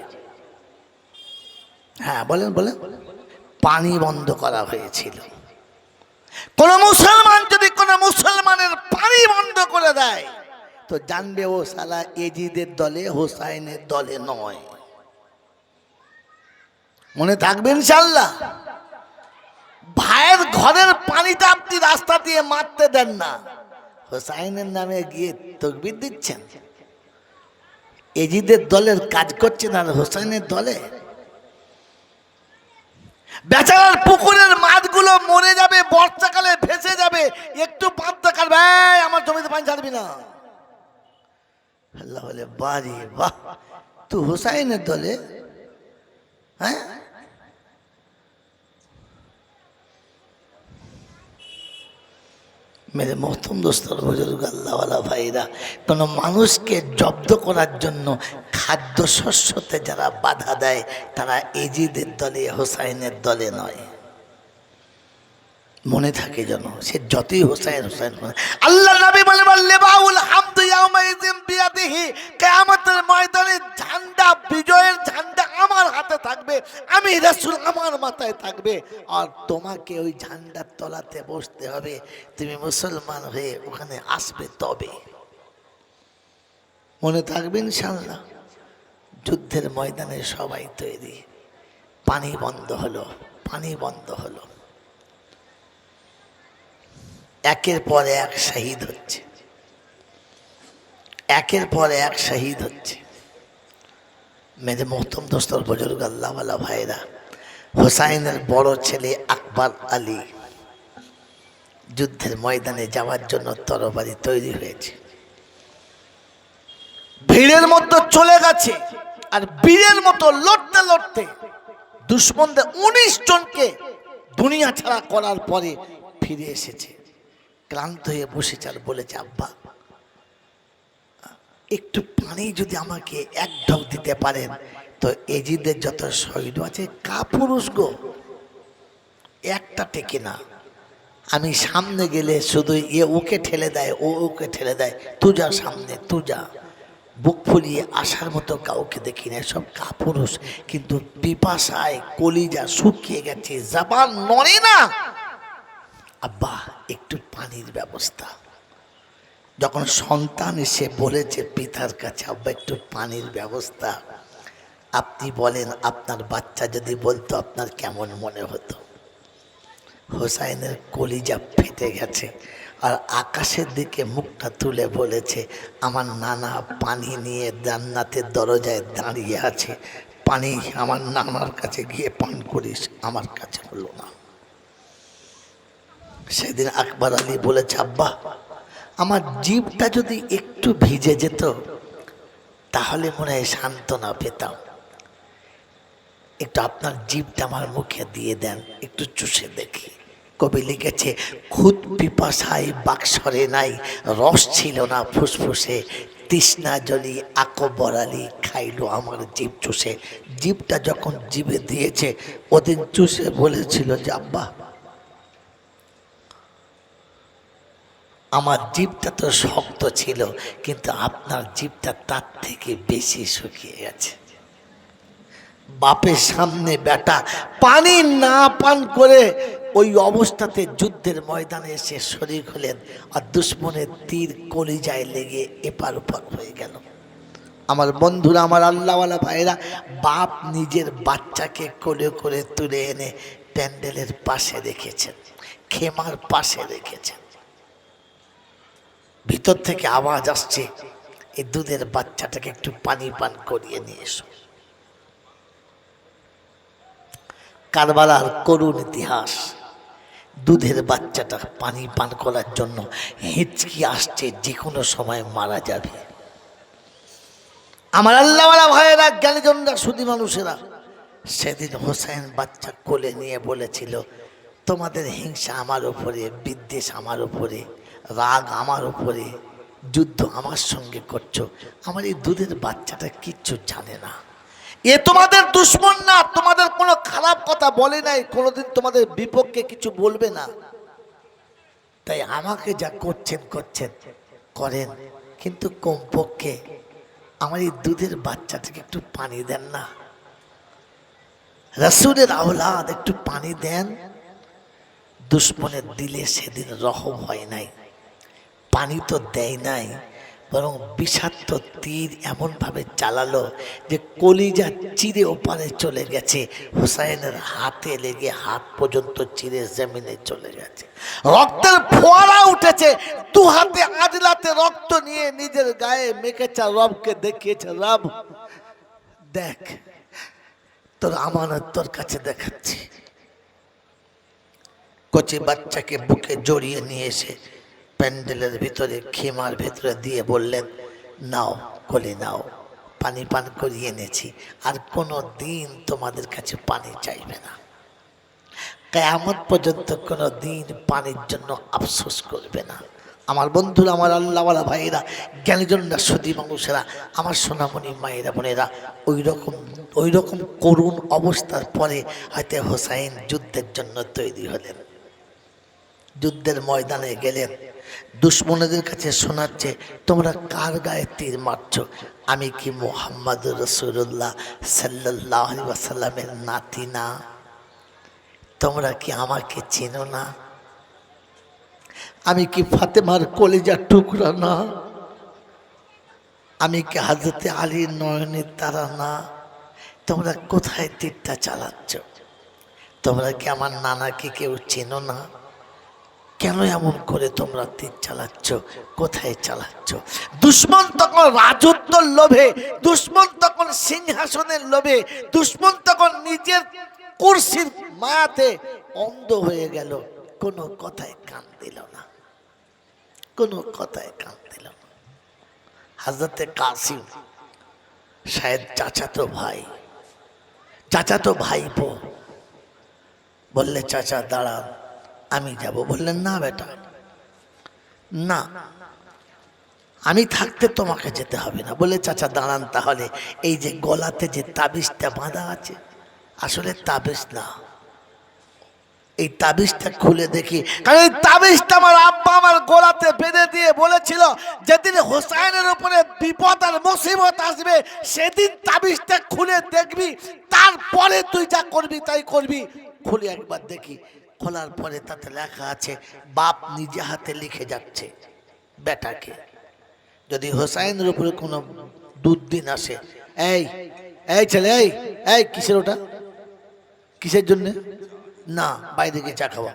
হ্যাঁ বলেন, পানি বন্ধ করা হয়েছিল। কোন মুসলমান যদি কোন মুসলমানের পানি বন্ধ করে দেয়, তো জানবে ও সালা এজিদের দলে, হোসাইনের দলে নয়। মনে থাকবে ইনশাআল্লাহ। ভাইয়ের ঘরের পানিটা আপনি রাস্তা দিয়ে মারতে দেন না, হোসাইনের নামে গিয়ে তাকবীর দিচ্ছেন। এজিদের দলের কাজ করছেন আর হোসাইনের দলে। বেচারার পুকুরের মাছগুলো মরে যাবে, বর্ষাকালে ভেসে যাবে, একটু পাত্তা কাটবে, আমার জমিতে পানি ছাড়বি না। আল্লাহ বলে, বাড়ি বাহ, তুই হোসাইনের দলে? হ্যাঁ, মেরে মোহতরম দোস্তর, বুজুর্গ, আল্লাহওয়ালা ভাইরা, কোনো মানুষকে জব্দ করার জন্য খাদ্য শস্যতে যারা বাধা দেয়, তারা এজিদের দলে, হোসাইনের দলে নয়। মনে থাকে যেন, সে যতই হোসাইন আল্লাহ নবী বলে, লেবাউল হামদু ইয়াউমাইযিন বিয়াদিহি, কিয়ামতের ময়দানে ঝান্ডা, বিজয়ের ঝান্ডা আমার হাতে থাকবে, আমি রাসূল আমার মাথায় থাকবে, আর তোমাকে ওই ঝান্ডার তলাতে বসতে হবে, তুমি মুসলমান হয়ে ওখানে আসবে তবে। মনে থাকবে ইনশাআল্লাহ। যুদ্ধের ময়দানে সবাই তৈরি, পানি বন্ধ হলো, একের পর এক শহীদ হচ্ছে, মেরে মোহতরম দোস্তর, বুজুর্গ, আল্লাহওয়ালা ভাইরা, হোসাইনের বড় ছেলে আকবর আলী যুদ্ধের ময়দানে যাওয়ার জন্য তরবারি তৈরি হয়েছে, ভিড়ের মধ্যে চলে গেছে, আর বীরের মতো লড়তে দুশ্মনদের 19 জনকে দুনিয়া ছাড়া করার পরে ফিরে এসেছে, ক্লান্ত হয়ে বসেছে, আর বলেছে, আব্বা একটু পানি যদি আমাকে এক ঢোক দিতে পারেন, তো এজিদের যত শহীদ আছে, কাপুরুষ গো, একটা টেকে না, আমি সামনে গেলে শুধু ওকে ঠেলে দেয়, ওকে ঠেলে দেয়, তুই যা সামনে, তুই যা। বুক ফুলিয়ে আসার মতো কাউকে দেখি না, সব কাপুরুষ, কিন্তু পিপাসায় কলিজা শুকিয়ে গেছে, জবান নড়ে না। আব্বা একটু পানির ব্যবস্থা। যখন সন্তান এসে বলেছে পিতার কাছে, আব্বা একটু পানির ব্যবস্থা, আপনি বলেন আপনার বাচ্চা যদি বলতো আপনার কেমন মনে হতো? হোসাইনের কলিজা ফেটে গেছে, আর আকাশের দিকে মুখটা তুলে বলেছে, আমার নানা পানি নিয়ে জান্নাতের দরজায় দাঁড়িয়ে আছে, পানি আমার নানার কাছে গিয়ে পান করিস, আমার কাছে হলো না। সেদিন আকবর আলী বলেছে, আব্বা আমার জিভটা যদি একটু ভিজে যেত তাহলে মনে হয় সান্ত্বনা পেতাম, একটু আপনার জিভটা আমার মুখে দিয়ে দেন, একটু চুষে দেখি। কবি লিখেছে, খুদ পিপাসায় বাক্সরে নাই, রস ছিল না ফুসফুসে, তৃষ্ণা জলি আকবর আলী খাইলো আমার জিভ চুষে। জিভটা যখন জিভে দিয়েছে ওদিন চুষে বলেছিল যে, আব্বা আমার জিভটা তো শক্ত ছিল, কিন্তু আপনার জিভটা তার থেকে বেশি শুকিয়ে গেছে। বাপের সামনে বেটা পানি না পান করে ওই অবস্থাতে যুদ্ধের ময়দানে এসে শরীক হলেন, আর দুশ্মনের তীর কলিজায় লেগে এপার ওপার হয়ে গেল। আমার বন্ধুরা, আমার আল্লাহওয়ালা ভাইরা, বাপ নিজের বাচ্চাকে কোলে করে তুলে এনে প্যান্ডেলের পাশে রেখেছেন, খেমার পাশে রেখেছেন। ভিতর থেকে আওয়াজ আসছে, এই দুধের বাচ্চাটাকে একটু পানি পান করিয়ে নিয়ে এসো। কারবালার করুণ ইতিহাস, দুধের বাচ্চাটা পানি পান করার জন্য হিচকি আসছে, যে কোনো সময় মারা যাবে। আমার আল্লাহওয়ালা ভাইয়েরা, জ্ঞানীজনরা, সুধী মানুষেরা, সেদিন হোসেন বাচ্চা কোলে নিয়ে বলেছিল, তোমাদের হিংসা আমার উপরে, বিদ্বেষ আমার উপরে, রাগ আমার উপরে, যুদ্ধ আমার সঙ্গে করছো, আমার এই দুধের বাচ্চাটা কিচ্ছু জানে না, এ তোমাদের দুশ্মন না, তোমাদের কোনো খারাপ কথা বলে নাই, কোনোদিন তোমাদের বিপক্ষে কিছু বলবে না, তাই আমাকে যা করছেন করছেন করেন, কিন্তু কমপক্ষে আমার এই দুধের বাচ্চাটাকে একটু পানি দেন না, রাসূলের আওলাদ একটু পানি দেন। দুশ্মনের দিলে সেদিন রহম হয় নাই, পানি তো দেয় নাই, বরং বিষাক্ত তীর এমনভাবে চালালো যে কলিজা চিরে ওপারে চলে গেছে, হুসাইনের হাতে লেগে হাত পর্যন্ত চিরে জমিনে চলে গেছে, রক্তের ফোয়ারা উঠেছে, দু হাতে আজলাতে রক্ত নিয়ে নিজের গায়ে মেখেছে, রবকে দেখিয়েছে, রব দেখ তোর আমানত তোর কাছে দেখাচ্ছি। কচি বাচ্চাকে বুকে জড়িয়ে নিয়ে এসে প্যান্ডেলের ভিতরে, খেমার ভিতরে দিয়ে বললেন, নাও কোলে নাও, পানি পান করিয়ে এনেছি, আর কোনো দিন তোমাদের কাছে পানি চাইবে না, কিয়ামত পর্যন্ত কোনো দিন পানির জন্য আফসোস করবে না। আমার বন্ধুরা, আমার আল্লাহওয়ালা ভাইয়েরা, জ্ঞানীজনরা, সুধী মানুষেরা, আমার সোনামণি মায়েরা বোনেরা, ওই রকম করুণ অবস্থার পরে হয়তো হোসাইন যুদ্ধের জন্য তৈরি হলেন, যুদ্ধের ময়দানে গেলেন, দুশ্মনদের কাছে শোনাচ্ছে, তোমরা কার গায়ে তীর মারছ? আমি কি মুহাম্মদুর রাসূলুল্লাহ সাল্লাল্লাহু আলাইহি ওয়াসাল্লামের নাতি না? তোমরা কি আমাকে চেনো না? আমি কি ফাতেমার কলিজার টুকরা না? আমি কি হযরতে আলীর নয়নের তারা না? তোমরা কোথায় তীরটা চালাচ্ছ? তোমরা কি আমার নানাকে কেউ চেনো না? কেন এমন করে তোমরা তীর চালাচ্ছ? কোথায় চালাচ্ছ? দুশ্মন তখন রাজত্বর লোভে, দুশ্মন তখন সিংহাসনের লোভে, দুশ্মন তখন নিজের কুরসির মায়াতে অন্ধ হয়ে গেল, কোনো কথায় কান দিল না, কোনো কথায় কান দিল না। হযরতে কাসিম শায়দ চাচাতো ভাইপো বললে, চাচা দাঁড়ান আমি যাব। বললেন, না বেটা না, আমি থাকতে তোমাকে যেতে হবে না। বলে, চাচা দাঁড়ান, তাহলে এই যে গলাতে যে তাবিজটা বাঁধা আছে, আসলে তাবিজ না, এই তাবিজটা খুলে দেখি, কারণ এই তাবিজটা আমার আব্বা আমার গলাতে বেঁধে দিয়ে বলে বলেছিল যেদিন হোসাইনের উপরে বিপদ আর মুসিবত আসবে সেদিন তাবিজটা খুলে দেখবি, তারপরে তুই যা করবি তাই করবি। খুলে একবার দেখি, খোলার পরে তাতে লেখা আছে বাপ নিজে হাতে লিখে যাচ্ছে বেটাকে যদি হোসাইনের উপরে কোনো দুর্দিন আসে, এই এই ছেলে, এই এই কিসের ওটা, কিসের জন্য? না, বাইরে গিয়ে চা খাওয়া।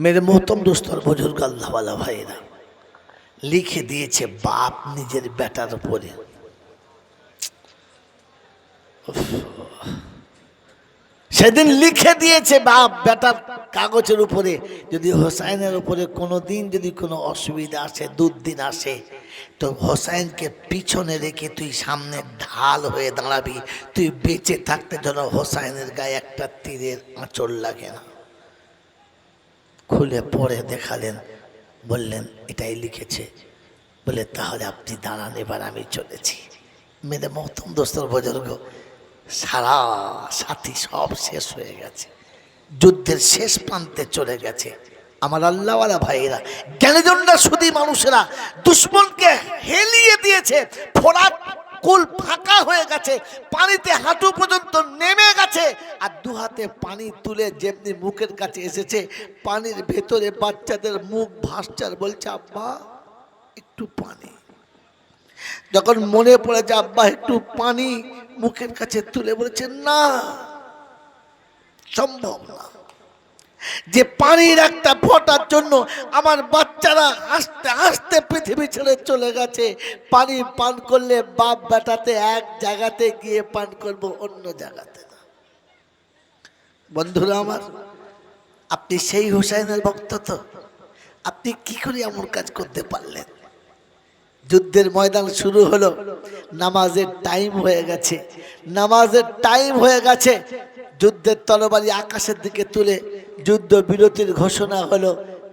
মেরে মোহতম দোস্তর বুজুর্গ আল্লাহওয়ালা ভাইরা লিখে দিয়েছে বাপ নিজের বেটার উপরে। সেদিন লিখে দিয়েছে বাপ বেটার কাগজের উপরে, যদি হোসাইনের উপরে কোনোদিন যদি কোনো অসুবিধা আসে, দুর্দিন আসে, তো হোসাইনকে পিছনে রেখে তুই সামনে ঢাল হয়ে দাঁড়াবি, তুই বেঁচে থাকতে যেন হোসাইনের গায়ে একটা তীরের আঁচড় লাগে না। খুলে পড়ে দেখালেন, বললেন এটাই লিখেছে। বলে তাহলে আপনি দাঁড়ান, এবার আমি চলেছি। মেরে মহতম দোস্তর বুজুর্গ, সারা সাথী সব শেষ হয়ে গেছে, যুদ্ধের শেষ প্রান্তে চলে গেছে। আমার আল্লাহওয়ালা ভাইয়েরা, জ্ঞানীজনরা, শুধু মানুষেরা দুশ্মনকে হেলিয়ে দিয়েছে। ফোরাত কুল ফাঁকা হয়ে গেছে, পানিতে হাঁটু পর্যন্ত নেমে গেছে, আর দু হাতে পানি তুলে যেমনি মুখের কাছে এসেছে, পানির ভেতরে বাচ্চাদের মুখ ভাসছে আর বলছে আব্বা একটু পানি। যখন মনে পড়েছে আব্বা একটু পানি, মুখের কাছে তুলে বলেছে না, সম্ভব না। যে পানির একটা ফোঁটার জন্য আমার বাচ্চারা আস্তে আস্তে পৃথিবী ছেড়ে চলে গেছে। পানি পান করলে বাপ বেটাতে এক জায়গাতে গিয়ে পান করব, অন্য জায়গাতে না। বন্ধুরা আমার, আপনি সেই হোসাইনের ভক্ত তো? আপনি কি করে এমন কাজ করতে পারলেন? যুদ্ধের ময়দান শুরু হলো, নামাজের টাইম হয়ে গেছে, নামাজের টাইম হয়ে গেছে। যুদ্ধের তরবারি আকাশের দিকে তুলে যুদ্ধ বিরতির ঘোষণা হলো।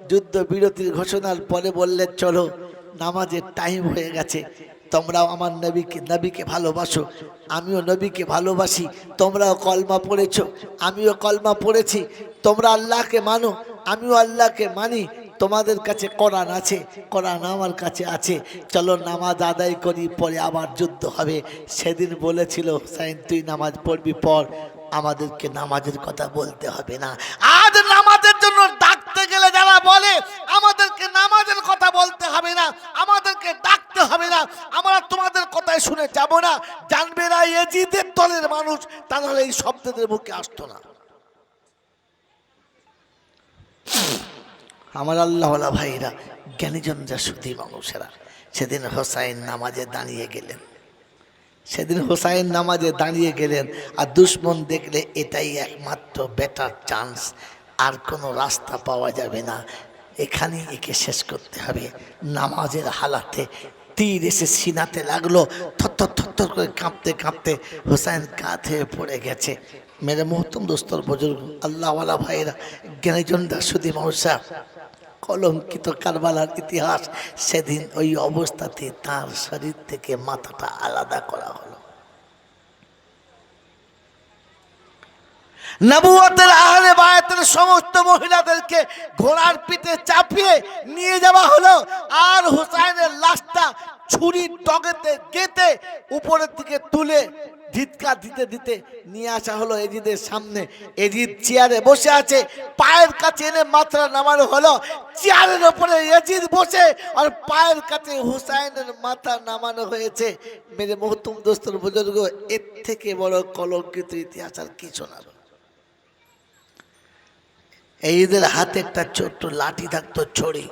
যুদ্ধ বিরতির ঘোষণার পরে বললেন চলো, নামাজের টাইম হয়ে গেছে, তোমরাও আমার নবীকে ভালোবাসো, আমিও নবীকে ভালোবাসি, তোমরাও কলমা পড়েছো, আমিও কলমা পড়েছি, তোমরা আল্লাহকে মানো, আমিও আল্লাহকে মানি, তোমাদের কাছে কোরআন আছে, কোরআন আমার কাছে আছে, চলো নামাজ আদায় করি, পরে আবার যুদ্ধ হবে। সেদিন বলেছিল হুসাইন তুই নামাজ পড়বি পর, আমাদেরকে নামাজের কথা বলতে হবে না। আজ নামাজের জন্য ডাকতে গেলে যারা বলে আমাদেরকে নামাজের কথা বলতে হবে না, আমাদেরকে ডাকতে হবে না, আমরা তোমাদের কথাই শুনে যাব না, জানবে না ইয়াজিদের দলের মানুষ, তাহলে এই শব্দদের মুখে আসতো না। আমার আল্লাহওয়ালা ভাইরা, জ্ঞানীজনরা, শুধু মানুষেরা, সেদিন হোসাইন নামাজে দাঁড়িয়ে গেলেন, সেদিন হোসাইন নামাজে দাঁড়িয়ে গেলেন। আর দুশ্মন দেখলে এটাই একমাত্র বেটার চান্স, আর কোনো রাস্তা পাওয়া যাবে না, এখানেই একে শেষ করতে হবে। নামাজের হালাতে তীর এসে সিনাতে লাগলো, থরথর থরথর করে কাঁপতে কাঁপতে হোসাইন কাঁধ হয়ে পড়ে গেছে। মেরে মোহতম দোস্তর বুজুর্গ আল্লাহওয়ালা ভাইরা, জ্ঞানীজনরা, শুধু মানুষরা, কলঙ্কিত কারবালার ইতিহাস, সেদিন ওই অবস্থাতে তার শরীর থেকে মাথাটা আলাদা করা হলো। নবুয়তের আহলে বায়াতের সমস্ত মহিলাদেরকে ঘোড়ার পিঠে চাপিয়ে নিয়ে যাওয়া হলো, আর হুসাইনের লাশটা ছুরির ডগাতে গেঁথে উপরের দিকে তুলে ধিৎকার দিতে দিতে নিয়ে আসা হলো এজিদের সামনে। এজিদ চেয়ারে বসে আছে, পায়ের কাছে এনে মাথা নামানো হলো, চেয়ারের ওপরে এজিদ বসে আর পায়ের কাছে হুসাইনের মাথা নামানো হয়েছে। মেরে মহতুম দোস্তর বুজুর্গ, এর থেকে বড় কলঙ্কিত ইতিহাস আর কিছু না। এদের হাতে একটা ছোট্ট লাঠি থাকতো, ছড়ি,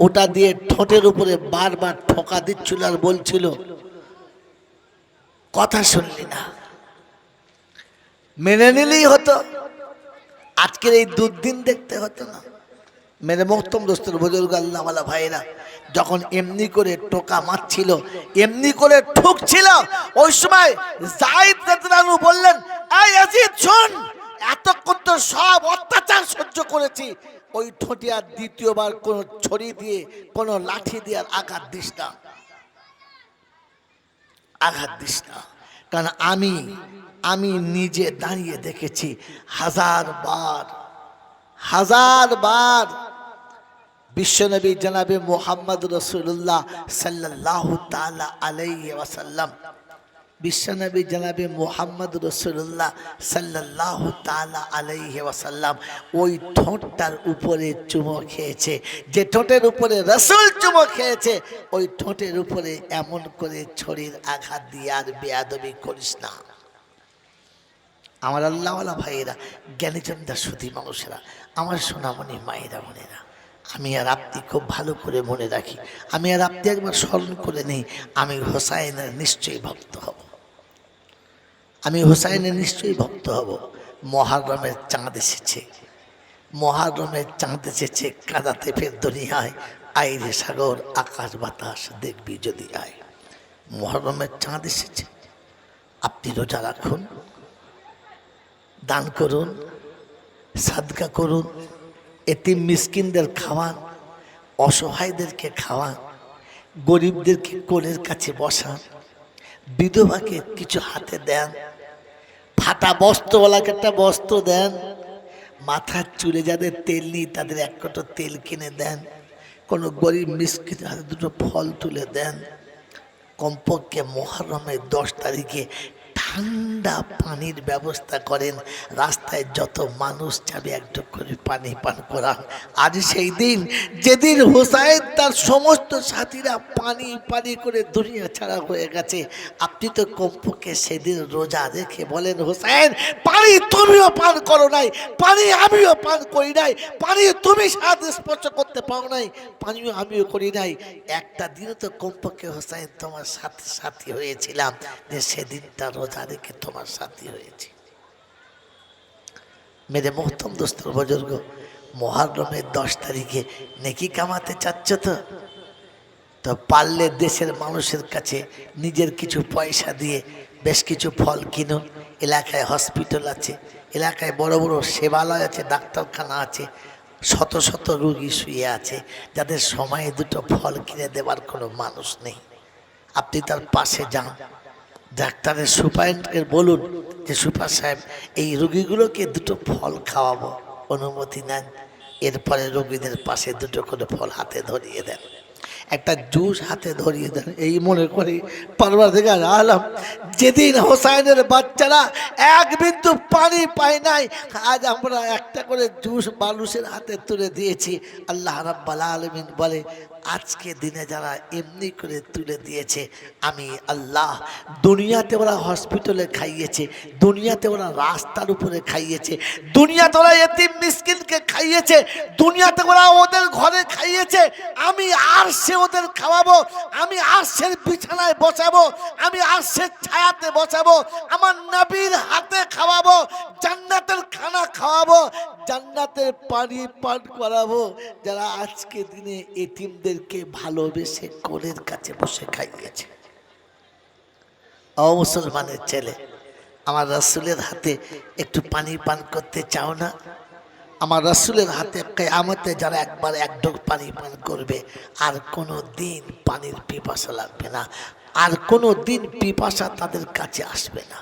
ওটা দিয়ে ঠোঁটের উপরে বারবার ঠোকা দিচ্ছিল আর বলছিল কথা শুনলি না, মেনে নিলেই হতো, আজকের এই দুর্দিন দেখতে হতো না। মেরে মোহতম দোস্তর বুজুর্গ আল্লাহওয়ালা ভাইরা, যখন এমনি করে টোকা মারছিল, এমনি করে ঠুকছিল, ওই সময় যায়েদ রাদিয়াল্লাহু আনহু বললেন, এই ইয়াজিদ শোন, এতক্ষণ তো সব অত্যাচার সহ্য করেছি, ওই ঠোঁটে আর দ্বিতীয়বার কোন ছড়ি দিয়ে কোন লাঠি দিয়ে আর আঘাত দিস না, আঘাত দিস না, কারণ আমি নিজে দাঁড়িয়ে দেখেছি হাজারবার বিশ্বনবী জনাবে মুহাম্মদ রাসূলুল্লাহ সাল্লাল্লাহু তাআলা আলাইহি ওয়াসাল্লাম, বিশ্বনবী জনাবে মুহাম্মদ রাসূলুল্লাহ সাল্লাল্লাহু তাআলা আলাইহি ওয়াসাল্লাম ওই ঠোঁটটার উপরে চুমো খেয়েছে। যে ঠোঁটের উপরে রাসূল চুমো খেয়েছে ওই ঠোঁটের উপরে এমন করে ছড়ির আঘাত দিয়ে আর বেয়াদবি করিস না। আমার আল্লাহওয়ালা ভাইয়েরা, জ্ঞানীচন্দা সুধী মানুষেরা, আমার সোনামণি মায়েরা বোনেরা, আমি আর আপনি খুব ভালো করে মনে রাখি, আমি আর আপনি একবার স্মরণ করে নেই, আমি হোসাইনের নিশ্চয়ই ভক্ত হব, আমি হোসাইনের নিশ্চয়ই ভক্ত হব। মহরমের চাঁদ এসেছে, মহরমের চাঁদ এসেছে, কাঁদাতে ফের দুনিয়ায় আইরে সাগর আকাশ বাতাস দেখবি যদি আয়। মহরমের চাঁদ এসেছে, আপনি রোজা রাখুন, দান করুন, সাদকা করুন, এতিম মিসকিনদের খাওয়ান, অসহায়দেরকে খাওয়ান, গরিবদেরকে কোলের কাছে বসান, বিধবাকে কিছু হাতে দেন, ফাটা বস্ত্রওয়ালাকে একটা বস্ত্র দেন, মাথার চুলে যাদের তেল নেই তাদের এক কটো তেল কিনে দেন, কোনো গরিব মিসকিনের হাতে দুটো ফল তুলে দেন। কমপক্ষে মুহররমের 10 তারিখে ঠান্ডা পানির ব্যবস্থা করেন, রাস্তায় যত মানুষ যাবে একটু করে পানি পান করান। আজ সেই দিন যেদিন হোসাইন তার সমস্ত সাথীরা পানি পানি করে দুনিয়া ছাড়া হয়ে গেছে, আপনি তো কমপক্ষে সেদিন রোজা রেখে বলেন, হোসাইন পানি তুমিও পান করো নাই, পানি আমিও পান করি নাই, পানি তুমি স্বাদ স্পর্শ করতে পারো নাই, পানিও আমিও করি নাই। একটা দিনও তো কমপক্ষে হোসাইন তোমার সাথে সাথী হয়েছিলাম, যে সেদিনটা রোজা রেখে তোমার সাথী হয়েছে। মেরে মোহতম দোস্ত বুজুর্গ, মুহররমের 10 তারিখে নেকি কামাতে চাচ্ছ তো পারলে দেশের মানুষের কাছে নিজের কিছু পয়সা দিয়ে বেশ কিছু ফল কিনুন। এলাকায় হসপিটাল আছে, এলাকায় বড় বড় সেবালয় আছে, ডাক্তারখানা আছে, শত শত রোগী শুয়ে আছে, যাদের সময়ে দুটো ফল কিনে দেওয়ার কোনো মানুষ নেই। আপনি তার পাশে যান, ডাক্তারের সুপারিনটেন্ডেন্টকে বলুন যে সুপার সাহেব এই রোগীগুলোকে দুটো ফল খাওয়াবো, অনুমতি নেন। এরপরে রোগীদের পাশে দুটো করে ফল হাতে ধরিয়ে দেন, একটা জুস হাতে ধরিয়ে দেন, এই মনে করি পরওয়ারদিগার আলম যেদিন হোসাইনের বাচ্চারা এক বিন্দু পানি পায় নাই, আজ আমরা একটা করে জুস মানুষের হাতে তুলে দিয়েছি। আল্লাহ রাব্বুল আলামিন বলে, আজকে দিনে যারা এমনি করে তুলে দিয়েছে আমি আল্লাহ, দুনিয়াতে ওরা হসপিটালে খাইয়েছে, দুনিয়াতে ওরা রাস্তার উপরে খাইয়েছে, দুনিয়াতে ওরা এতিম মিসকিনকে খাইয়েছে, দুনিয়াতে ওরা ওদের ঘরে খাইয়েছে, আমি আরশে ওদের খাওয়াবো, আমি আরশের বিছানায় বসাবো, আমি আরশের ছায়াতে বসাবো, আমার নবীর হাতে খাওয়াবো, জান্নাতের খানা খাওয়াবো, জান্নাতের পানি পান করাবো, যারা আজকে দিনে এতিমদেরকে ভালোবেসে কোলের কাছে বসে খাইয়েছে। ও মুসলমানের ছেলে, আমার রাসূলের হাতে একটু পানি পান করতে চাও না? আমার রাসূলের হাতে কিয়ামতে যারা একবার এক ঢোক পানি পান করবে আর কোনো দিন পানির পিপাসা লাগবে না, আর কোনো দিন পিপাসা তাদের কাছে আসবে না।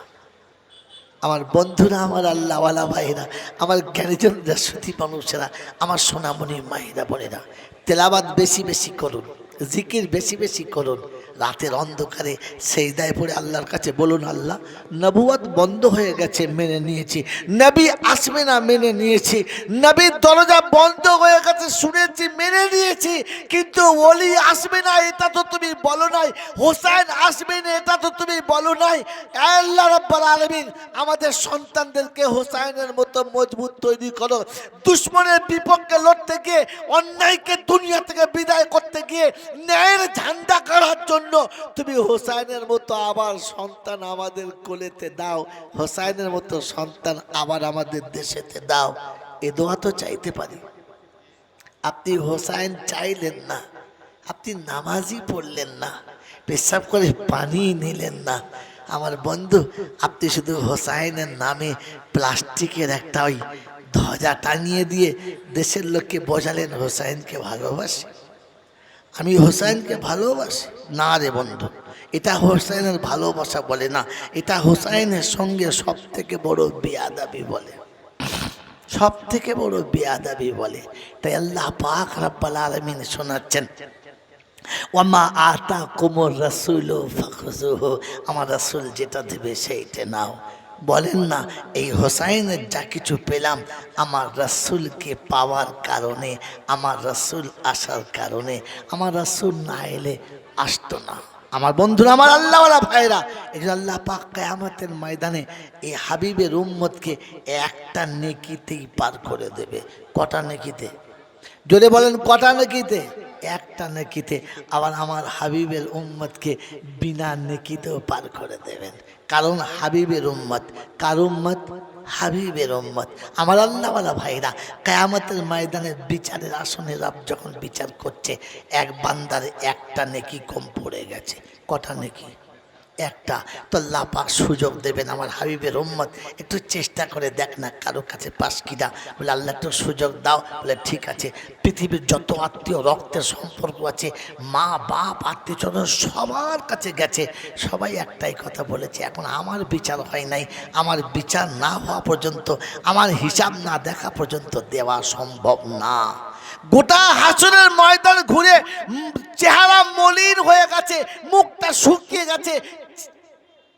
আমার বন্ধুরা, আমার আল্লাহওয়ালা ভাইরা, আমার জ্ঞানীজনরা, সুধী মানুষেরা, আমার সোনামণি মায়েরা বোনেরা, তেলাওয়াত বেশি বেশি করুন, জিকির বেশি বেশি করুন। রাতের অন্ধকারে সেজদায় পড়ে আল্লাহর কাছে বলুন, আল্লাহ নবুয়ত বন্ধ হয়ে গেছে, মেনে নিয়েছি, নবী আসবে না মেনে নিয়েছি, নবীর দরজা বন্ধ হয়ে গেছে শুনেছি মেনে নিয়েছি, কিন্তু ওলি আসবে না এটা তো তুমি বলো নাই, হোসেন আসবে না এটা তো তুমি বলো নাই। আল্লাহ রাব্বুল আলামিন আমাদের সন্তানদেরকে হোসেনের মতো মজবুত তৈরি করো, দুশ্মনের বিপক্ষে লড়তে গিয়ে, অন্যায়কে দুনিয়া থেকে বিদায় করতে গিয়ে ন্যায়ের ঝান্ডা কাড়ার জন্য তুমি হোসেনের মতো আবার সন্তান আমাদের কোলেতে দাও, হোসেনের মতো সন্তান আবার আমাদের দেশেতে দাও। এ দোয়া তো চাইতে পারি। আপনি হোসেন চাইলেন না, আপনি নামাজই পড়লেন না, পেশাব করে পানি নিলেন না। আমার বন্ধু, আপনি শুধু হোসেনের নামে প্লাস্টিকের একটা ওই ধ্বজা টানিয়ে দিয়ে দেশের লোককে বোঝালেন হোসেনকে ভালোবাসি, আমি হোসেনকে ভালোবাসি। না রে বন্ধু, এটা হোসেনের ভালোবাসা বলে না, এটা হোসেনের সঙ্গে সব থেকে বড় বেয়াদবি বলে। সব থেকে বড় বেয়াদবি বলে। তাই আল্লাহ পাক রব্বুল আলামিন শোনাচ্ছেন, ওয়ামা আতা কুমুর রাসূল ফাখুযুহু, আমার রাসূল যেটা দেবে সেইটা নাও। বলেন না এই হোসাইনের যা কিছু পেলাম আমার রাসূলকে পাওয়ার কারণে, আমার রাসূল আসার কারণে। আমার রাসূল না এলে আসতো না। আমার বন্ধুরা, আমার আল্লাহওয়ালা ভাইরা, এই জন্য আল্লাহ পাক কিয়ামতের ময়দানে এই হাবিবের উম্মতকে একটা নেকিতেই পার করে দেবে। কটা নেকিতে? জোরে বলেন, কটা নেকিতে? একটা নেকিতে। আবার আমার হাবিবের উম্মতকে বিনা নেকিতেও পার করে দেবেন, কারণ হাবিবের উম্মত। কার উম্মত? হাবিবের উম্মত। আমার আল্লাহওয়ালা ভাইরা, কিয়ামতের ময়দানের বিচারের আসনে রব যখন বিচার করছে, এক বান্দার একটা নেকি কম পড়ে গেছে। কটা নেকি? একটা। তো আল্লাহ পাক সুযোগ দেবেন আমার হাবিবের উম্মত, একটু চেষ্টা করে দেখ না কারো কাছে পাস কিনা। বলে আল্লাহ একটু সুযোগ দাও। বলে ঠিক আছে। পৃথিবীর যত আত্মীয় রক্তের সম্পর্ক আছে, মা বাপ আত্মীয় স্বজন সবার কাছে গেছে, সবাই একটাই কথা বলেছে, এখন আমার বিচার হয় নাই, আমার বিচার না হওয়া পর্যন্ত, আমার হিসাব না দেখা পর্যন্ত দেওয়া সম্ভব না। গোটা হাসরের ময়দান ঘুরে চেহারা মলিন হয়ে গেছে, মুখটা শুকিয়ে গেছে,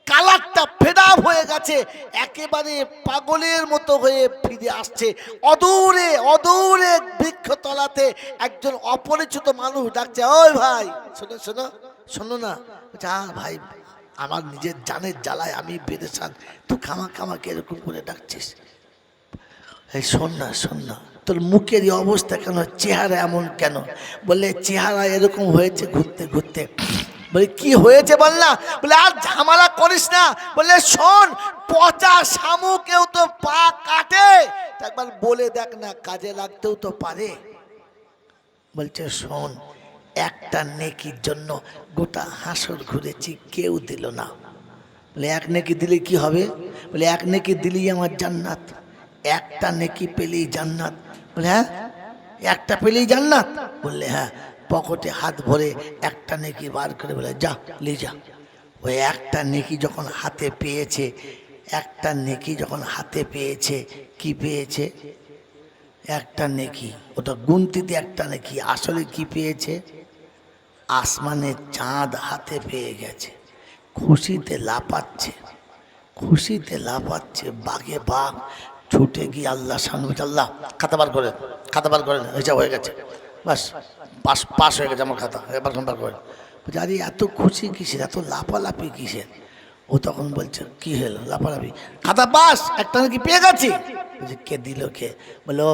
কালারটা ফেডাপ হয়ে গেছে, একেবারে পাগলের মতো হয়ে ফিরে আসছে। অদূরে অদূরে বৃক্ষতলাতে একজন অপরিচিত মানুষ ডাকছে, ওই ভাই শোনো শোনো শোনো না। যা ভাই, আমার নিজের জানের জ্বালায় আমি বেরেশান, তুই আমাকে এরকম করে ডাকছিস। এই শোন না শোন না, তোর মুখের এই অবস্থা কেন, চেহারা এমন কেন? বললে চেহারা এরকম হয়েছে ঘুরতে ঘুরতে। বলে কি হয়েছে বল না। বলে আর ঝামেলা করিস না। বলে শোন, পচা শামুকেও তো পা কাটে, একবার বলে দেখ না, কাজে লাগতেও তো পারে। বলছে শোন, একটা নেকির জন্য গোটা হাসর ঘুরেছি, কেউ দিল না। বলে এক নেকি দিলে কি হবে? বলে এক নেকি দিলেই আমার জান্নাত, একটা নেকি পেলেই জান্নাত। বলে হ্যাঁ, একটা পেলেই জান্নাত? বললে হ্যাঁ। পকেটে হাত ভরে একটা নেকি বার করে বলে যা লে যা। ওই একটা নেকি যখন হাতে পেয়েছে, একটা নেকি যখন হাতে পেয়েছে, কি পেয়েছে? একটা নেকি। ওটা গুনতিতে একটা নেকি, আসলে কি পেয়েছে? আসমানের চাঁদ হাতে পেয়ে গেছে। খুশিতে লাফাচ্ছে, খুশিতে লাফাচ্ছে, বাঘে বাঘ ছুটে গিয়ে আল্লাহ সামনে বলছে, আল্লাহ খাতা বার করেন, খাতা বার করেন, হিসাব হয়ে গেছে, বাস পাস পাস হয়ে গেছে আমার খাতা, এবার বার করেন। বলছে আরে এত খুশি কিসের, এত লাফালাফি কিসের? ও তখন বলছে কি হলো লাফালাফি? খাতা পাস, একটা নাকি পেয়ে গেছি। বলছে কে দিল কে? বলো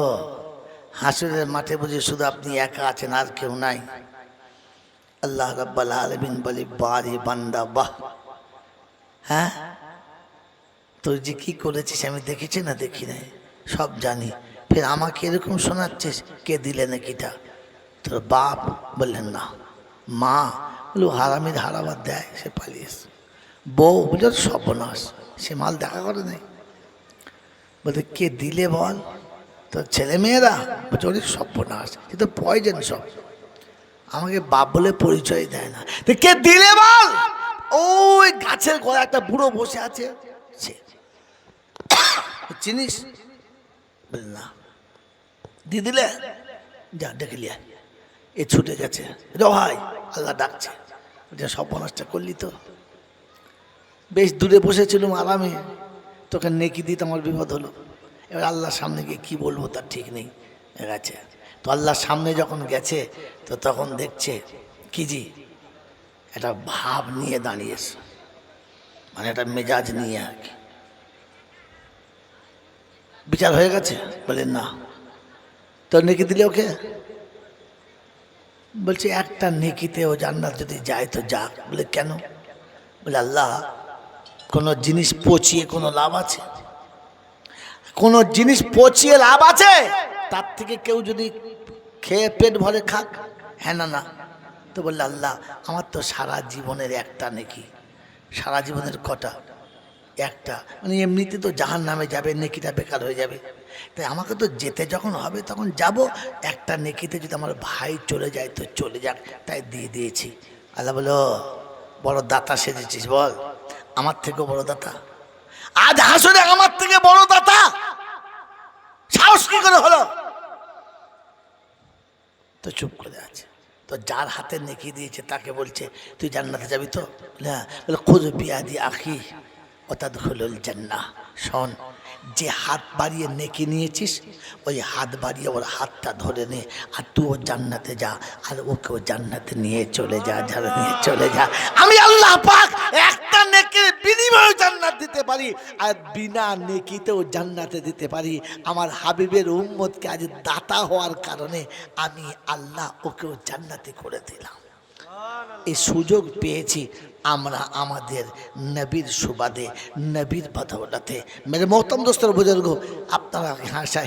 হাসরের মাঠে বুঝি শুধু আপনি একা আছেন, আর কেউ নাই? আল্লাহ রাব্বুল আলামিন বলে বারে বান্দা বাহ, হ্যাঁ তোর যে কি করেছিস আমি দেখেছি না দেখি নাই, সব জানি, ফের আমাকে এরকম শোনাচ্ছিস, কে দিলে নাকিটা? তোর বাপ? বললেন না। মা? বললো হারামির হারাবার দেয়, সে পালিয়েছ। বউ? বলল সর্বনাশ, সে মাল দেখা করে নাই। বলতে কে দিলে বল? তোর ছেলে মেয়েরা? বলছে ওরে সর্বনাশ, সে তো পয়জন সব, আমাকে বাপ বলে পরিচয় দেয় না। কে দিলে বল? ওই গাছের গোড়ায় একটা বুড়ো বসে আছে, সে। চিনিস? বল না। দিয়ে দিলে যা ডেকে লিয়া। এ ছুটে গেছে, ভাই আল্লাহ ডাকছে, সর্বনাশটা করলি তো। বেশ দূরে বসেছিলাম আরামে, তোকে নেকি দিতে আমার বিপদ হলো। এবার আল্লাহর সামনে গিয়ে কি বলবো তার ঠিক নেই গেছে। তো আল্লাহর সামনে যখন গেছে, তো তখন দেখছে কি জি একটা ভাব নিয়ে দাঁড়িয়েছে, মানে একটা মেজাজ নিয়ে আর কি। বিচার হয়ে গেছে? বলে না। তোর নেকি দিলে ওকে? বলছে একটা নেকিতে ও জান্নাত যদি যায় তো যাক। বলে কেন? বলে আল্লাহ কোনো জিনিস পচিয়ে কোনো লাভ আছে? কোনো জিনিস পচিয়ে লাভ আছে? তার থেকে কেউ যদি খেয়ে পেট ভরে খাক। হ্যাঁ না না। তো বললে আল্লাহ আমার তো সারা জীবনের একটা নেকি। সারা জীবনের কটা? একটা। মানে এমনিতে তো জাহান নামে যাবে, নেকিটা বেকার হয়ে যাবে, তাই আমাকে তো যেতে যখন হবে তখন যাব। একটা নেকিতে যদি আমার ভাই চলে যায় তো চলে যাক, তাই দিয়ে দিয়েছি। আল্লাহ বলো বড় দাতা সেজেছিস, বল আমার থেকেও বড় দাতা? আজ হাসরে আমার থেকে বড় দাতা? সাহস সাহস কি করে হলো? তো চুপ করে আছে। তো যার হাতে নেকি দিয়েছে তাকে বলছে তুই জান্নাতে যাবি তো? বলে খুদ বিয়াদি আখি ওয়াতাদখুলুল জান্নাহ। শোন, যে হাত বাড়িয়ে নেকি নিয়েছিস ওই হাত বাড়িয়ে ওর হাতটা ধরে নে, আর তুই জান্নাতে যা, আর ওকেও জান্নাতে নিয়ে চলে যা, যারা নিয়ে চলে যা। আমি আল্লাহ পাক একটা নেকির বিনিময়ে জান্নাত দিতে পারি, আর বিনা নেকিতেও জান্নাতে দিতে পারি। আমার হাবিবের উম্মতকে আজ দাতা হওয়ার কারণে আমি আল্লাহ ওকেও জান্নাতে করে দিলাম। এই সুযোগ পেয়েছি আমরা আমাদের নবীর সুবাদে, নবীর বদৌলতে। মেরে মোহতরম দোস্তর বুজুর্গ, আপনারা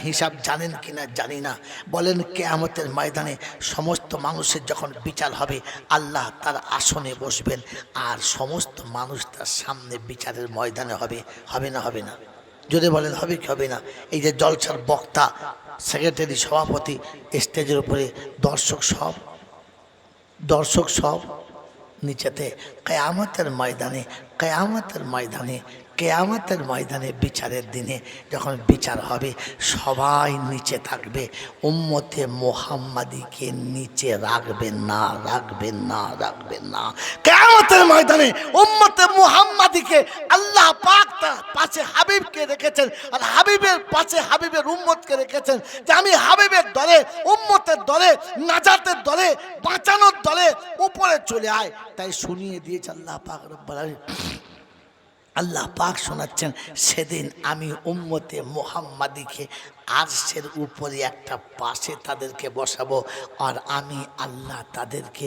হিসাব জানেন কিনা জানি না, বলেন কিয়ামতের ময়দানে সমস্ত মানুষের যখন বিচার হবে আল্লাহ তার আসনে বসবেন, আর সমস্ত মানুষ তার সামনে বিচারের ময়দানে হবে। হবে না? হবে না? যদি বলেন হবে কি হবে না? এই যে জলসার বক্তা, সেক্রেটারি, সভাপতি, স্টেজের উপরে দর্শক সব নিচেতে কিয়ামতের ময়দানে বিচারের দিনে যখন বিচার হবে সবাই নিচে থাকবে, উম্মতে মুহাম্মাদিকে নিচে রাখবেন না। কিয়ামতের ময়দানে উম্মতে মুহাম্মাদিকে আল্লাহ পাক তার পাশে হাবিবকে রেখেছেন, আর হাবিবের পাশে হাবিবের উম্মতকে রেখেছেন, যে আমি হাবিবের দলে, উম্মতের দলে, নাজাতের দলে, বাঁচানোর দলে, উপরে চলে আয়। তাই শুনিয়ে দিয়েছে আল্লাহ পাক রব্বুল আলামিন। আল্লাহ পাক শোনাচ্ছেন, সেদিন আমি উম্মতে মুহাম্মাদিকে আরশের উপরে একটা পাশে তাদেরকে বসাবো, আর আমি আল্লাহ তাদেরকে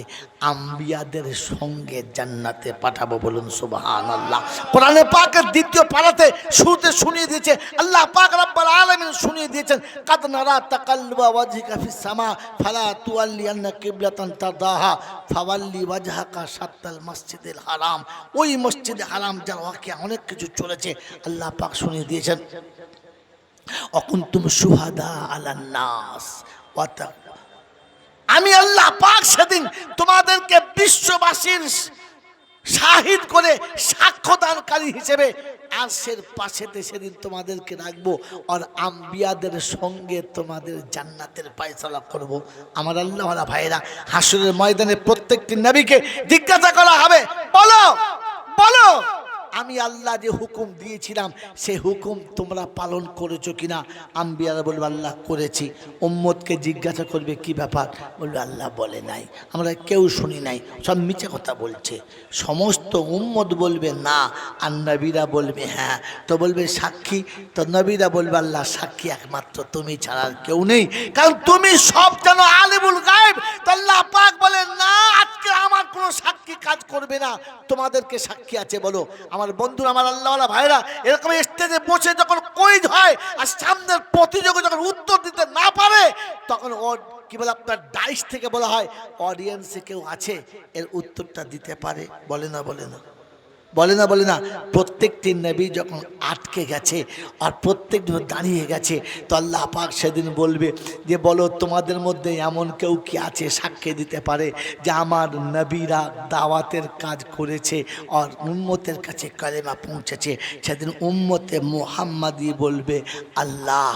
আম্বিয়াদের সঙ্গে জান্নাতে পাঠাবো। বলুন সুবহানাল্লাহ। কোরআনে পাকের দ্বিতীয় পারাতে শুরুতে শুনিয়ে দিয়েছে আল্লাহ পাক রব্বুল আলামিন, শুনিয়ে দিয়েছেন কাদ নারা তাকাল্লুবা ওয়াজহিকা ফিস সামা ফালা তুওয়াল্লিয়ান্না কিবলাতান তারদাহা ফাওয়াল্লি ওয়াজহাকা শাত্তাল মসজিদুল হারাম। ওই মসজিদে হারাম যার ওয়াকিয়া অনেক কিছু চলেছে আল্লাহ পাক শুনিয়ে দিয়েছেন। অকুন্তুম শুহাদা আলান নাস, আমি আল্লাহ পাক সেদিন তোমাদেরকে বিশ্ববাসীর শাহিদ করে সাক্ষ্যদানকারী হিসেবে আরশের পাশেতে সেদিন তোমাদেরকে রাখবো, আর আম্বিয়াদের সঙ্গে তোমাদের জান্নাতের ফয়সালা করব। আমার আল্লাহওয়ালা ভাইরা, হাসরের ময়দানে প্রত্যেকটি নবীকে জিজ্ঞাসা করা হবে, বলো আমি আল্লাহ যে হুকুম দিয়েছিলাম সে হুকুম তোমরা পালন করেছো কিনা? আম্বিয়ারা বলবে আল্লাহ করেছি। উম্মতকে জিজ্ঞাসা করবে কি ব্যাপার? বলবে আল্লাহ বলে নাই, আমরা কেউ শুনি নাই, সব মিছে কথা বলছে। সমস্ত উম্মত বলবে না, আর নবীরা বলবে হ্যাঁ। তো বলবে সাক্ষী? তো নবীরা বলবে আল্লাহ সাক্ষী একমাত্র তুমি ছাড়া আর কেউ নেই, কারণ তুমি সব জানো, আলিমুল গায়ব। তো আল্লাহ পাক বলেন না, আজকে আমার কোনো সাক্ষী কাজ করবে না, তোমাদেরকে সাক্ষী আছে বলো। আমার বন্ধুরা, আমার আল্লাহওয়ালা ভাইরা, এরকম স্টেজে বসে যখন কুইজ হয় আর সামনের প্রতিযোগী যখন উত্তর দিতে না পারে, তখন ওর কি বলে আপনার ডাইস থেকে বলা হয় অডিয়েন্সে কেউ আছে এর উত্তরটা দিতে পারে? বলে না। প্রত্যেকটি নবী যখন আটকে গেছে আর প্রত্যেকটি দাঁড়িয়ে গেছে, তো আল্লাহ পাক সেদিন বলবে যে বলো তোমাদের মধ্যে এমন কেউ কি আছে সাক্ষী দিতে পারে যে আমার নবীরা দাওয়াতের কাজ করেছে আর উম্মতের কাছে কালেমা পৌঁছেছে? সেদিন উম্মতে মুহাম্মাদি বলবে আল্লাহ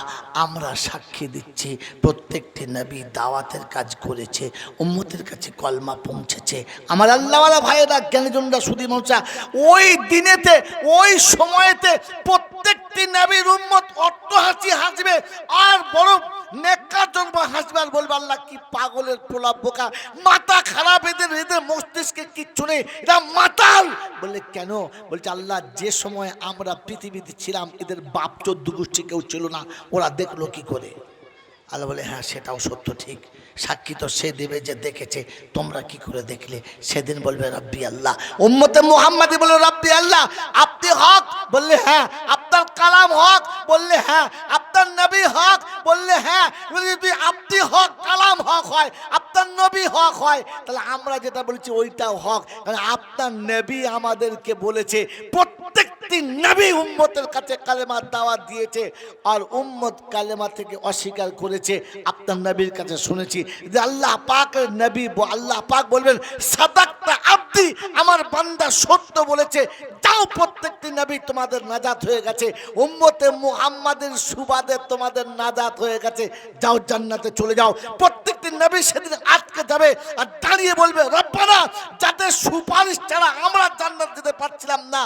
আমরা সাক্ষী দিচ্ছি প্রত্যেকটি নবী দাওয়াতের কাজ করেছে, উম্মতের কাছে কলমা পৌঁছেছে। আমার আল্লাহওয়ালা ভাইয়েরা, জ্ঞানীজনরা, সুধী মৌসা, ওই দিনেতে, ওই সময়তে প্রত্যেকটি নবীর উম্মত অট্টহাসি হাসবে, আর বড় নেককার জন্ম হাসবে, আর বলবে আল্লাহ কি পাগলের পোলা বোকা, মাথা খারাপ, এদের মস্তিষ্কে কিচ্ছু নেই, এরা মাতাল। বললে কেন? বলছে আল্লাহ যে সময় আমরা পৃথিবীতে ছিলাম এদের বাপ চোদ্দ গোষ্ঠী কেউ ছিল না, ওরা দেখলো কি করে? আল্লাহ বলে হ্যাঁ সেটাও সত্য, ঠিক। সাক্ষী তো সে দেবে যে দেখেছে, তোমরা কি করে দেখলে? সেদিন বলবে রব্বি আল্লাহ। উম্মতে মুহাম্মাদি বলে রব্বি আল্লাহ, আপনি হক? বললে হ্যাঁ। আপনার কালাম হক? বললে হ্যাঁ। আপনার নবী হক? বললে হ্যাঁ। যদি আপনি হক, কালাম হক হয়, আপনার নবী হক হয়, তাহলে আমরা যেটা বলছি ওইটাও হক, কারণ আপনার নবী আমাদেরকে বলেছে প্রত্যেকটি নবী উম্মতের কাছে কালেমার দাওয়াত দিয়েছে, আর উম্মত কালেমা থেকে অস্বীকার করেছে। আপনার নবীর কাছে শুনেছি যে আল্লাহ পাকের নবী, আল্লাহ পাক বলবেন সাদাক্তা আব্দি আব্দি, আমার বান্দা সত্য বলেছে, যাও প্রত্যেকটি নবী তোমাদের নাজাত হয়ে গেছে, উম্মতে মুহাম্মাদের সুবাদে তোমাদের নাজাত হয়ে গেছে, যাও জান্নাতে চলে যাও। প্রত্যেকটি নবী সেদিন আটকে যাবে আর দাঁড়িয়ে বলবে, রব্বানা, যাদের সুপারিশ ছাড়া আমরা জান্নাত যেতে পারছিলাম না,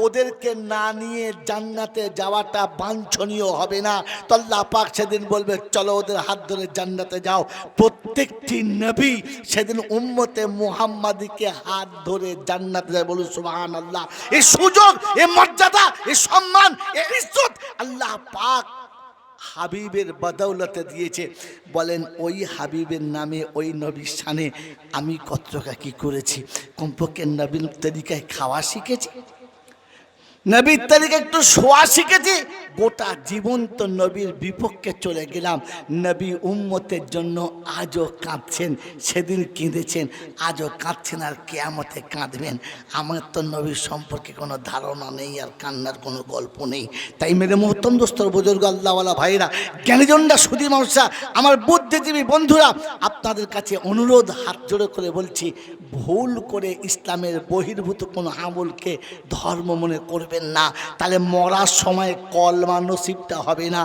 ওদেরকে না নিয়ে জান্নাতে যাওয়াটা বাঞ্ছনীয় হবে না। তো আল্লাহ পাক সেদিন বলবে, চলো ওদের হাত ধরে জান্নাতে যাও। প্রত্যেকটি নবী সেদিন উম্মতে মুহাম্মাদিকে হাত ধরে জান্নাতে যায়। বলুন সুবহানাল্লাহ। এই সুযোগ, এই মর্যাদা, এই সম্মান, এই ইজ্জত আল্লাহ পাক হাবিবের বদৌলতে দিয়েছে। বলেন, ওই হাবিবের নামে, ওই নবীর শানে আমি কত টাকা কি করেছি? কমপক্ষে নবীর তরিকায় খাওয়া শিখেছি, নবীর তারিখে একটু শোয়া শিখেছি। গোটা জীবন তো নবীর বিপক্ষে চলে গেলাম। নবী উম্মতের জন্য আজও কাঁদছেন, সেদিন কেঁদেছেন, আজও কাঁদছেন, আর কিয়ামতে কাঁদবেন। আমার তো নবীর সম্পর্কে কোনো ধারণা নেই, আর কান্নার কোনো গল্প নেই। তাই মেরে মোহতম দোস্তর, বুজুর্গ, আল্লাহওয়ালা ভাইরা, জ্ঞানীজনরা, সুধী মানুষরা, আমার বুদ্ধিজীবী বন্ধুরা, আপনাদের কাছে অনুরোধ, হাত জোড়ে করে বলছি, ভুল করে ইসলামের বহির্ভূত কোনো আমলকে ধর্ম মনে করবেন না, তাহলে মরার সময় কলমা নসিবটা হবে না।